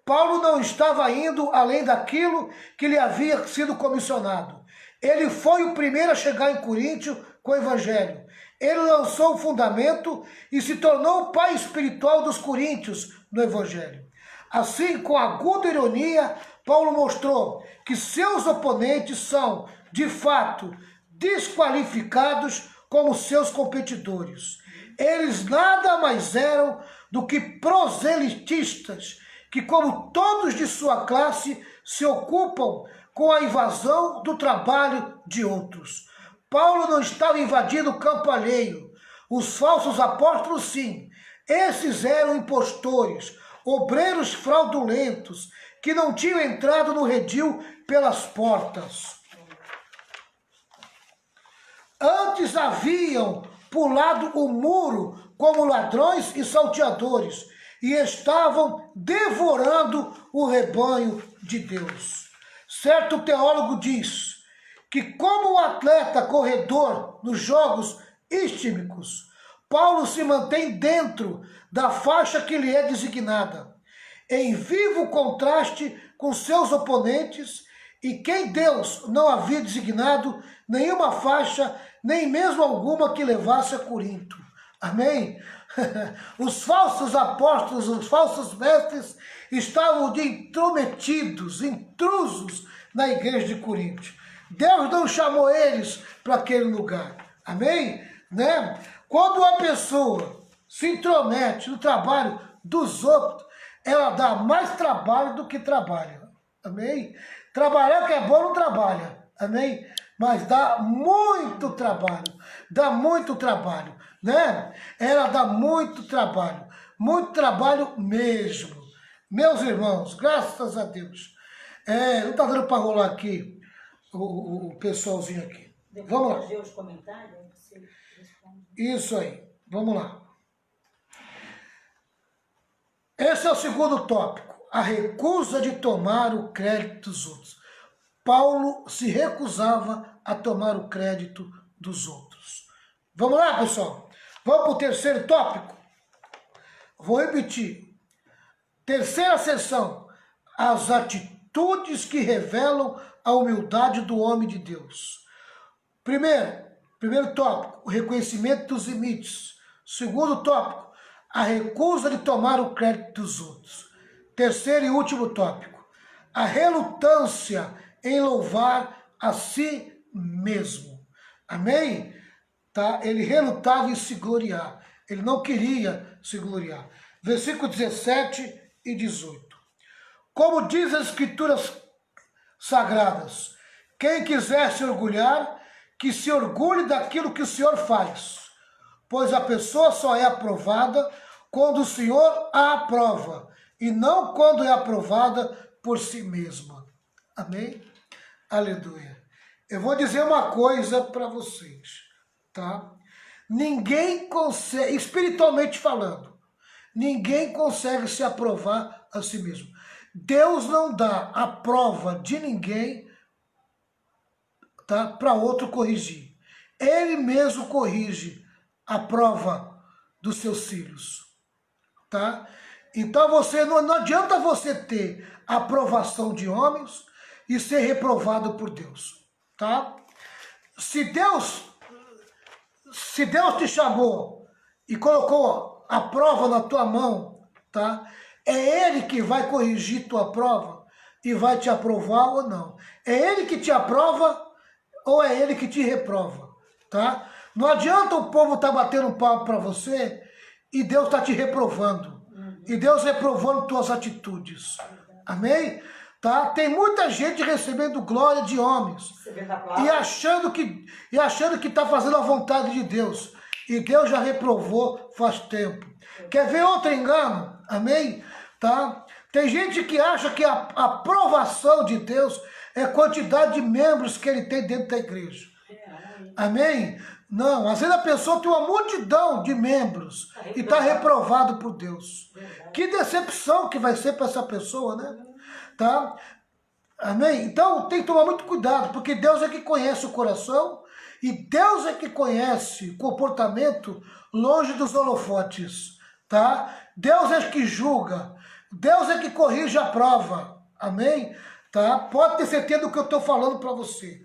Paulo não estava indo além daquilo que lhe havia sido comissionado. Ele foi o primeiro a chegar em Coríntio com o evangelho. Ele lançou o fundamento e se tornou o pai espiritual dos coríntios no evangelho. Assim, com aguda ironia, Paulo mostrou que seus oponentes são, de fato, desqualificados como seus competidores. Eles nada mais eram do que proselitistas, que, como todos de sua classe, se ocupam com a invasão do trabalho de outros. Paulo não estava invadindo o campo alheio. Os falsos apóstolos, sim. Esses eram impostores, obreiros fraudulentos, que não tinham entrado no redil pelas portas. Antes haviam pulado o muro como ladrões e salteadores, e estavam devorando o rebanho de Deus. Certo teólogo diz que, como um atleta corredor nos jogos istmicos, Paulo se mantém dentro da faixa que lhe é designada, em vivo contraste com seus oponentes e quem Deus não havia designado nenhuma faixa, nem mesmo alguma que levasse a Corinto. Amém? Os falsos apóstolos, os falsos mestres estavam de intrometidos, intrusos na igreja de Corinto. Deus não chamou eles para aquele lugar. Amém? Né? Quando uma pessoa se intromete no trabalho dos outros, ela dá mais trabalho do que trabalha. Amém? Trabalhar que é bom não trabalha. Amém? Mas dá muito trabalho. Dá muito trabalho. Né? Ela dá muito trabalho mesmo. Meus irmãos, graças a Deus. Não está dando para rolar aqui o pessoalzinho aqui. Vamos lá. Depois os comentários, você responde. Isso aí. Vamos lá. Esse é o segundo tópico. A recusa de tomar o crédito dos outros. Paulo se recusava a tomar o crédito dos outros. Vamos lá, pessoal? Vamos para o terceiro tópico? Vou repetir. Terceira seção. As atitudes que revelam a humildade do homem de Deus. Primeiro tópico, o reconhecimento dos limites. Segundo tópico, a recusa de tomar o crédito dos outros. Terceiro e último tópico, a relutância em louvar a si mesmo. Amém? Tá? Ele relutava em se gloriar. Ele não queria se gloriar. Versículo 17 e 18. Como diz as Escrituras Sagradas, quem quiser se orgulhar, que se orgulhe daquilo que o Senhor faz, pois a pessoa só é aprovada quando o Senhor a aprova, e não quando é aprovada por si mesma. Amém? Aleluia. Eu vou dizer uma coisa para vocês, tá? Ninguém consegue, espiritualmente falando, ninguém consegue se aprovar a si mesmo. Deus não dá a prova de ninguém, tá, para outro corrigir. Ele mesmo corrige a prova dos seus filhos. Tá? Então não adianta você ter a aprovação de homens e ser reprovado por Deus. Tá? Se Deus te chamou e colocou a prova na tua mão, tá? É Ele que vai corrigir tua prova e vai te aprovar ou não. É Ele que te aprova ou é Ele que te reprova, tá? Não adianta o povo estar batendo um papo para você e Deus está te reprovando. E Deus reprovando tuas atitudes. Amém? Tá? Tem muita gente recebendo glória de homens e achando que está fazendo a vontade de Deus. E Deus já reprovou faz tempo. Quer ver outro engano? Amém? Tá? Tem gente que acha que a aprovação de Deus é a quantidade de membros que ele tem dentro da igreja. Amém? Não, às vezes a pessoa tem uma multidão de membros e está reprovado por Deus. Que decepção que vai ser para essa pessoa, né? Tá? Amém? Então tem que tomar muito cuidado, porque Deus é que conhece o coração e Deus é que conhece o comportamento longe dos holofotes. Tá? Deus é que julga, Deus é que corrige a prova. Amém? Tá? Pode ter certeza do que eu estou falando para você.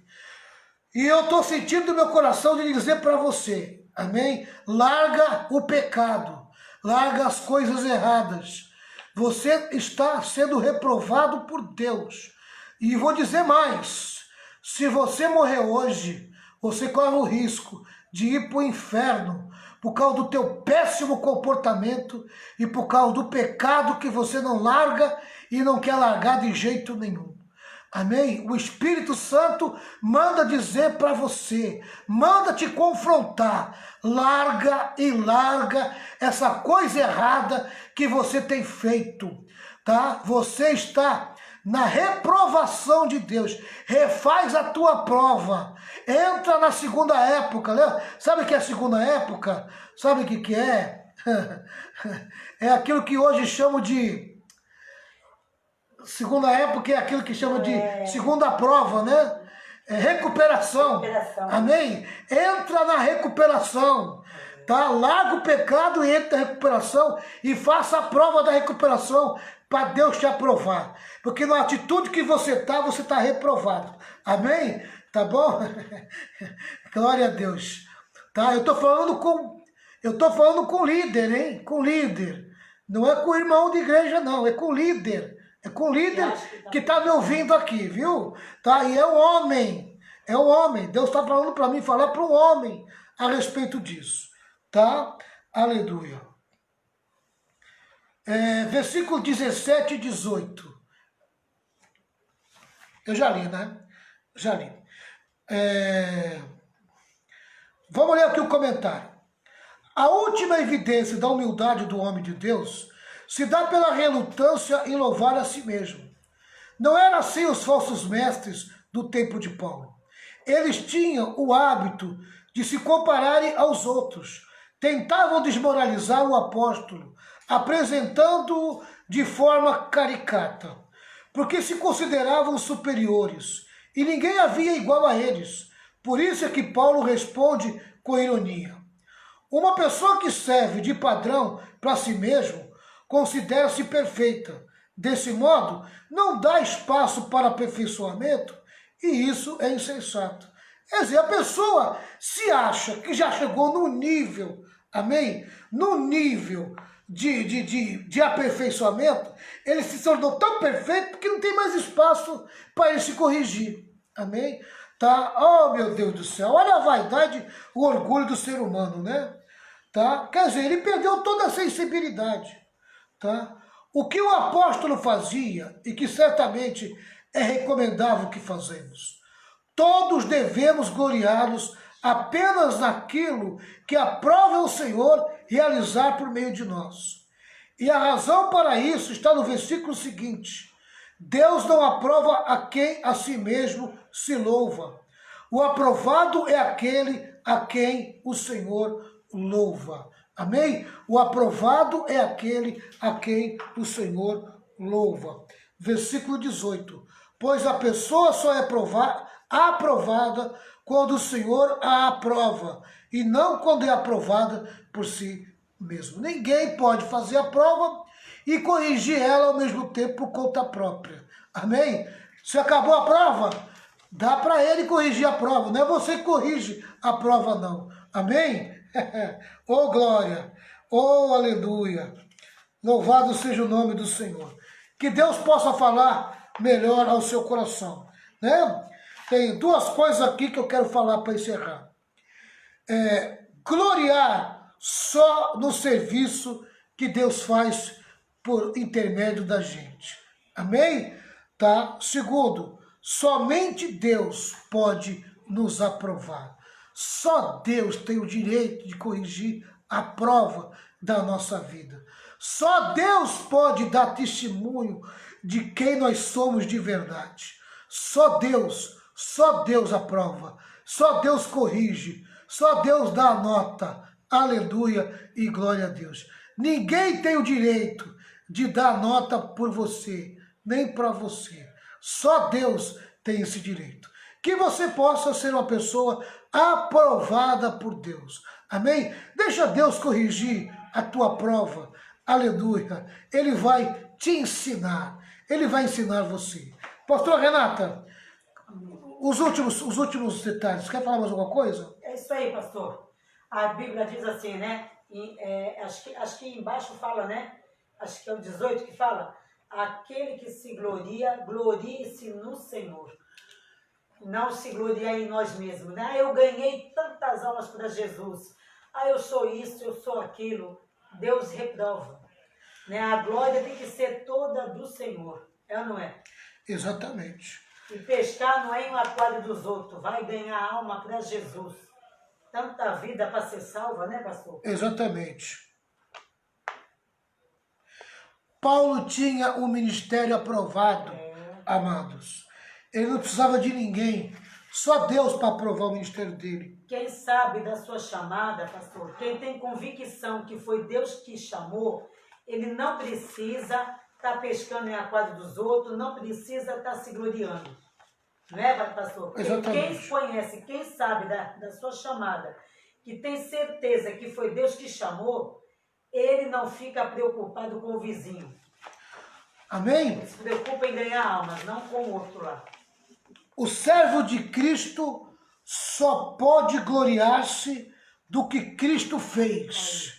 E eu estou sentindo no meu coração de dizer para você, amém? Larga o pecado, larga as coisas erradas. Você está sendo reprovado por Deus. E vou dizer mais, se você morrer hoje, você corre o risco de ir para o inferno por causa do teu péssimo comportamento e por causa do pecado que você não larga e não quer largar de jeito nenhum. Amém? O Espírito Santo manda dizer para você, manda te confrontar, larga essa coisa errada que você tem feito, tá? Você está na reprovação de Deus, refaz a tua prova, entra na segunda época, né? Sabe o que é a segunda época? Sabe o que é? É aquilo que hoje chamam de... Segunda época é aquilo que chama de segunda prova, né? É recuperação. Amém? Entra na recuperação. Tá? Larga o pecado e entra na recuperação e faça a prova da recuperação. para Deus te aprovar. Porque na atitude que você está reprovado. Amém? Tá bom? Glória a Deus. Tá? Eu estou falando com líder, hein? Com líder. Não é com irmão de igreja, não. É com líder. É com líder que está me ouvindo aqui, viu? Tá? E é um homem. É um homem. Deus está falando para mim falar para um homem a respeito disso. Tá? Aleluia. Versículo 17 e 18. Eu já li, né? Já li. Vamos ler aqui o comentário. A última evidência da humildade do homem de Deus se dá pela relutância em louvar a si mesmo. Não eram assim os falsos mestres do tempo de Paulo. Eles tinham o hábito de se compararem aos outros. Tentavam desmoralizar o apóstolo, apresentando-o de forma caricata, porque se consideravam superiores, e ninguém havia igual a eles. Por isso é que Paulo responde com ironia. Uma pessoa que serve de padrão para si mesmo considera-se perfeita. Desse modo, não dá espaço para aperfeiçoamento, e isso é insensato. Quer dizer, a pessoa se acha que já chegou no nível, amém? No nível de aperfeiçoamento, ele se tornou tão perfeito que não tem mais espaço para ele se corrigir, amém? Tá? Oh, meu Deus do céu, olha a vaidade, o orgulho do ser humano, né? Tá? Quer dizer, ele perdeu toda a sensibilidade, tá? O que o apóstolo fazia, e que certamente é recomendável que fazemos, todos devemos gloriar-nos apenas naquilo que aprova o Senhor realizar por meio de nós. E a razão para isso está no versículo seguinte. Deus não aprova a quem a si mesmo se louva. O aprovado é aquele a quem o Senhor louva. Amém? O aprovado é aquele a quem o Senhor louva. Versículo 18. Pois a pessoa só é aprovada quando o Senhor a aprova, e não quando é aprovada por si mesmo. Ninguém pode fazer a prova e corrigir ela ao mesmo tempo por conta própria. Amém? Se acabou a prova, dá para ele corrigir a prova. Não é você que corrige a prova, não. Amém? Oh, glória! Oh, aleluia! Louvado seja o nome do Senhor. Que Deus possa falar melhor ao seu coração, né? Tem duas coisas aqui que eu quero falar para encerrar. Gloriar só no serviço que Deus faz por intermédio da gente. Amém? Tá? Segundo, somente Deus pode nos aprovar. Só Deus tem o direito de corrigir a prova da nossa vida. Só Deus pode dar testemunho de quem nós somos de verdade. Só Deus aprova. Só Deus corrige. Só Deus dá a nota. Aleluia e glória a Deus. Ninguém tem o direito de dar nota por você, nem para você. Só Deus tem esse direito. Que você possa ser uma pessoa aprovada por Deus. Amém? Deixa Deus corrigir a tua prova. Aleluia. Ele vai te ensinar. Ele vai ensinar você. Pastor Renata, os últimos detalhes. Quer falar mais alguma coisa? É isso aí, pastor. A Bíblia diz assim, né? Acho que embaixo fala, né? Acho que é o 18 que fala. Aquele que se gloria, glorie-se no Senhor. Não se gloria em nós mesmos, né? Eu ganhei tantas almas para Jesus. Eu sou isso, eu sou aquilo. Deus reprova. Né? A glória tem que ser toda do Senhor. É ou não é? Exatamente. E pescar não é em um aquário dos outros. Vai ganhar alma para Jesus. Tanta vida para ser salva, né, pastor? Exatamente. Paulo tinha um ministério aprovado, amados. Ele não precisava de ninguém. Só Deus para aprovar o ministério dele. Quem sabe da sua chamada, pastor, quem tem convicção que foi Deus que chamou, ele não precisa estar pescando em aquário dos outros, não precisa estar se gloriando. Não é, pastor? Exatamente. Quem conhece, quem sabe da sua chamada, que tem certeza que foi Deus que chamou, ele não fica preocupado com o vizinho. Amém? Ele se preocupa em ganhar almas, não com o outro lá. O servo de Cristo só pode gloriar-se do que Cristo fez,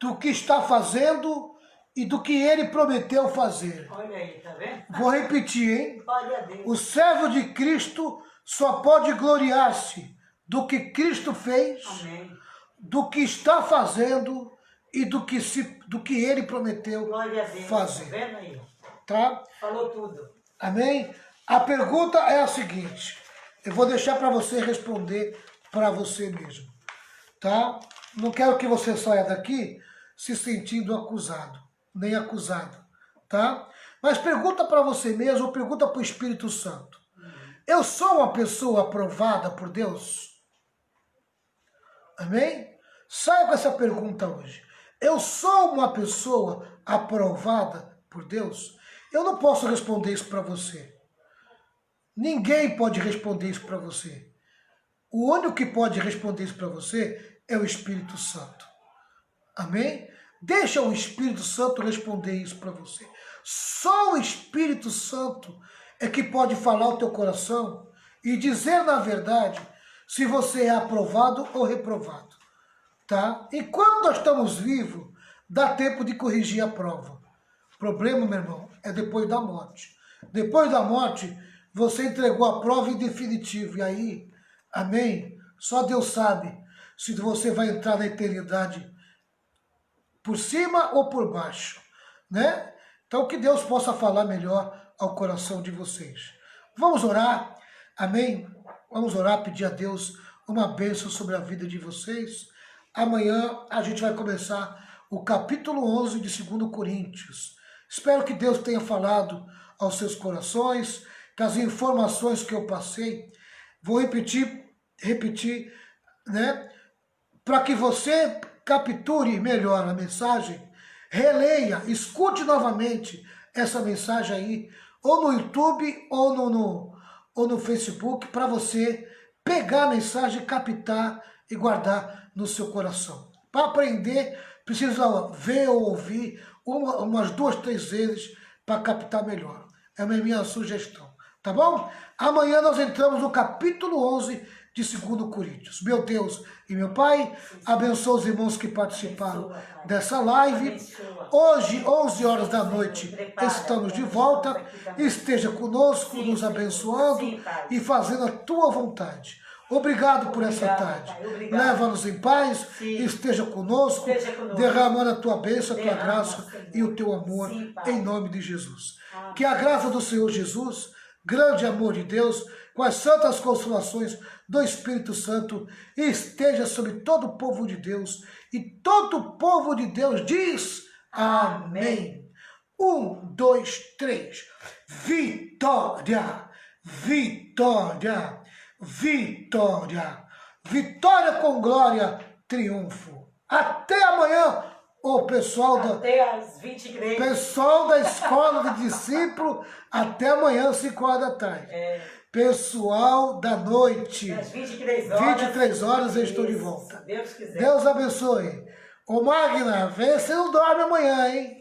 do que está fazendo e do que ele prometeu fazer. Olha aí, tá vendo? Vou repetir, hein? Glória a Deus. O servo de Cristo só pode gloriar-se do que Cristo fez, Amém. do que está fazendo e do que ele prometeu Glória a Deus. fazer. Tá vendo aí? Tá? Falou tudo. Amém? A pergunta é a seguinte, eu vou deixar para você responder para você mesmo, tá? Não quero que você saia daqui se sentindo acusado, nem acusado, tá? Mas pergunta para você mesmo, ou pergunta para o Espírito Santo. Eu sou uma pessoa aprovada por Deus? Amém? Saia com essa pergunta hoje. Eu sou uma pessoa aprovada por Deus? Eu não posso responder isso para você. Ninguém pode responder isso para você. O único que pode responder isso para você é o Espírito Santo. Amém? Deixa o Espírito Santo responder isso para você. Só o Espírito Santo é que pode falar o teu coração e dizer na verdade se você é aprovado ou reprovado. Tá? Enquanto nós estamos vivos, dá tempo de corrigir a prova. O problema, meu irmão, é depois da morte. Depois da morte, você entregou a prova em definitivo. E aí, amém? Só Deus sabe se você vai entrar na eternidade por cima ou por baixo, né? Então, que Deus possa falar melhor ao coração de vocês. Vamos orar, amém? Vamos orar, pedir a Deus uma bênção sobre a vida de vocês. Amanhã a gente vai começar o capítulo 11 de 2 Coríntios. Espero que Deus tenha falado aos seus corações, que as informações que eu passei, vou repetir, né? Para que você capture melhor a mensagem, releia, escute novamente essa mensagem aí, ou no YouTube, ou no Facebook, para você pegar a mensagem, captar e guardar no seu coração. Para aprender, precisa ver ou ouvir umas 2, 3 vezes para captar melhor. É a minha sugestão, tá bom? Amanhã nós entramos no capítulo 11 de 2 Coríntios. Meu Deus e meu Pai, abençoa os irmãos que participaram dessa live. Hoje, 11 horas da noite, estamos de volta. Esteja conosco, nos abençoando e fazendo a tua vontade. Obrigado por essa tarde. Leva-nos em paz, esteja conosco, derramando a tua bênção, a tua graça e o teu amor, em nome de Jesus. Que a graça do Senhor Jesus, grande amor de Deus, com as santas consolações do Espírito Santo, esteja sobre todo o povo de Deus, e todo o povo de Deus diz amém. 1, 2, 3. Vitória, vitória, vitória, vitória com glória, triunfo. Até amanhã, o pessoal até às 23. Pessoal da escola de discípulo, até amanhã, 5 horas da tarde. Pessoal da noite, às 23 horas eu estou de volta. Deus quiser. Deus abençoe. Ô Magna, vê se não dorme amanhã, hein?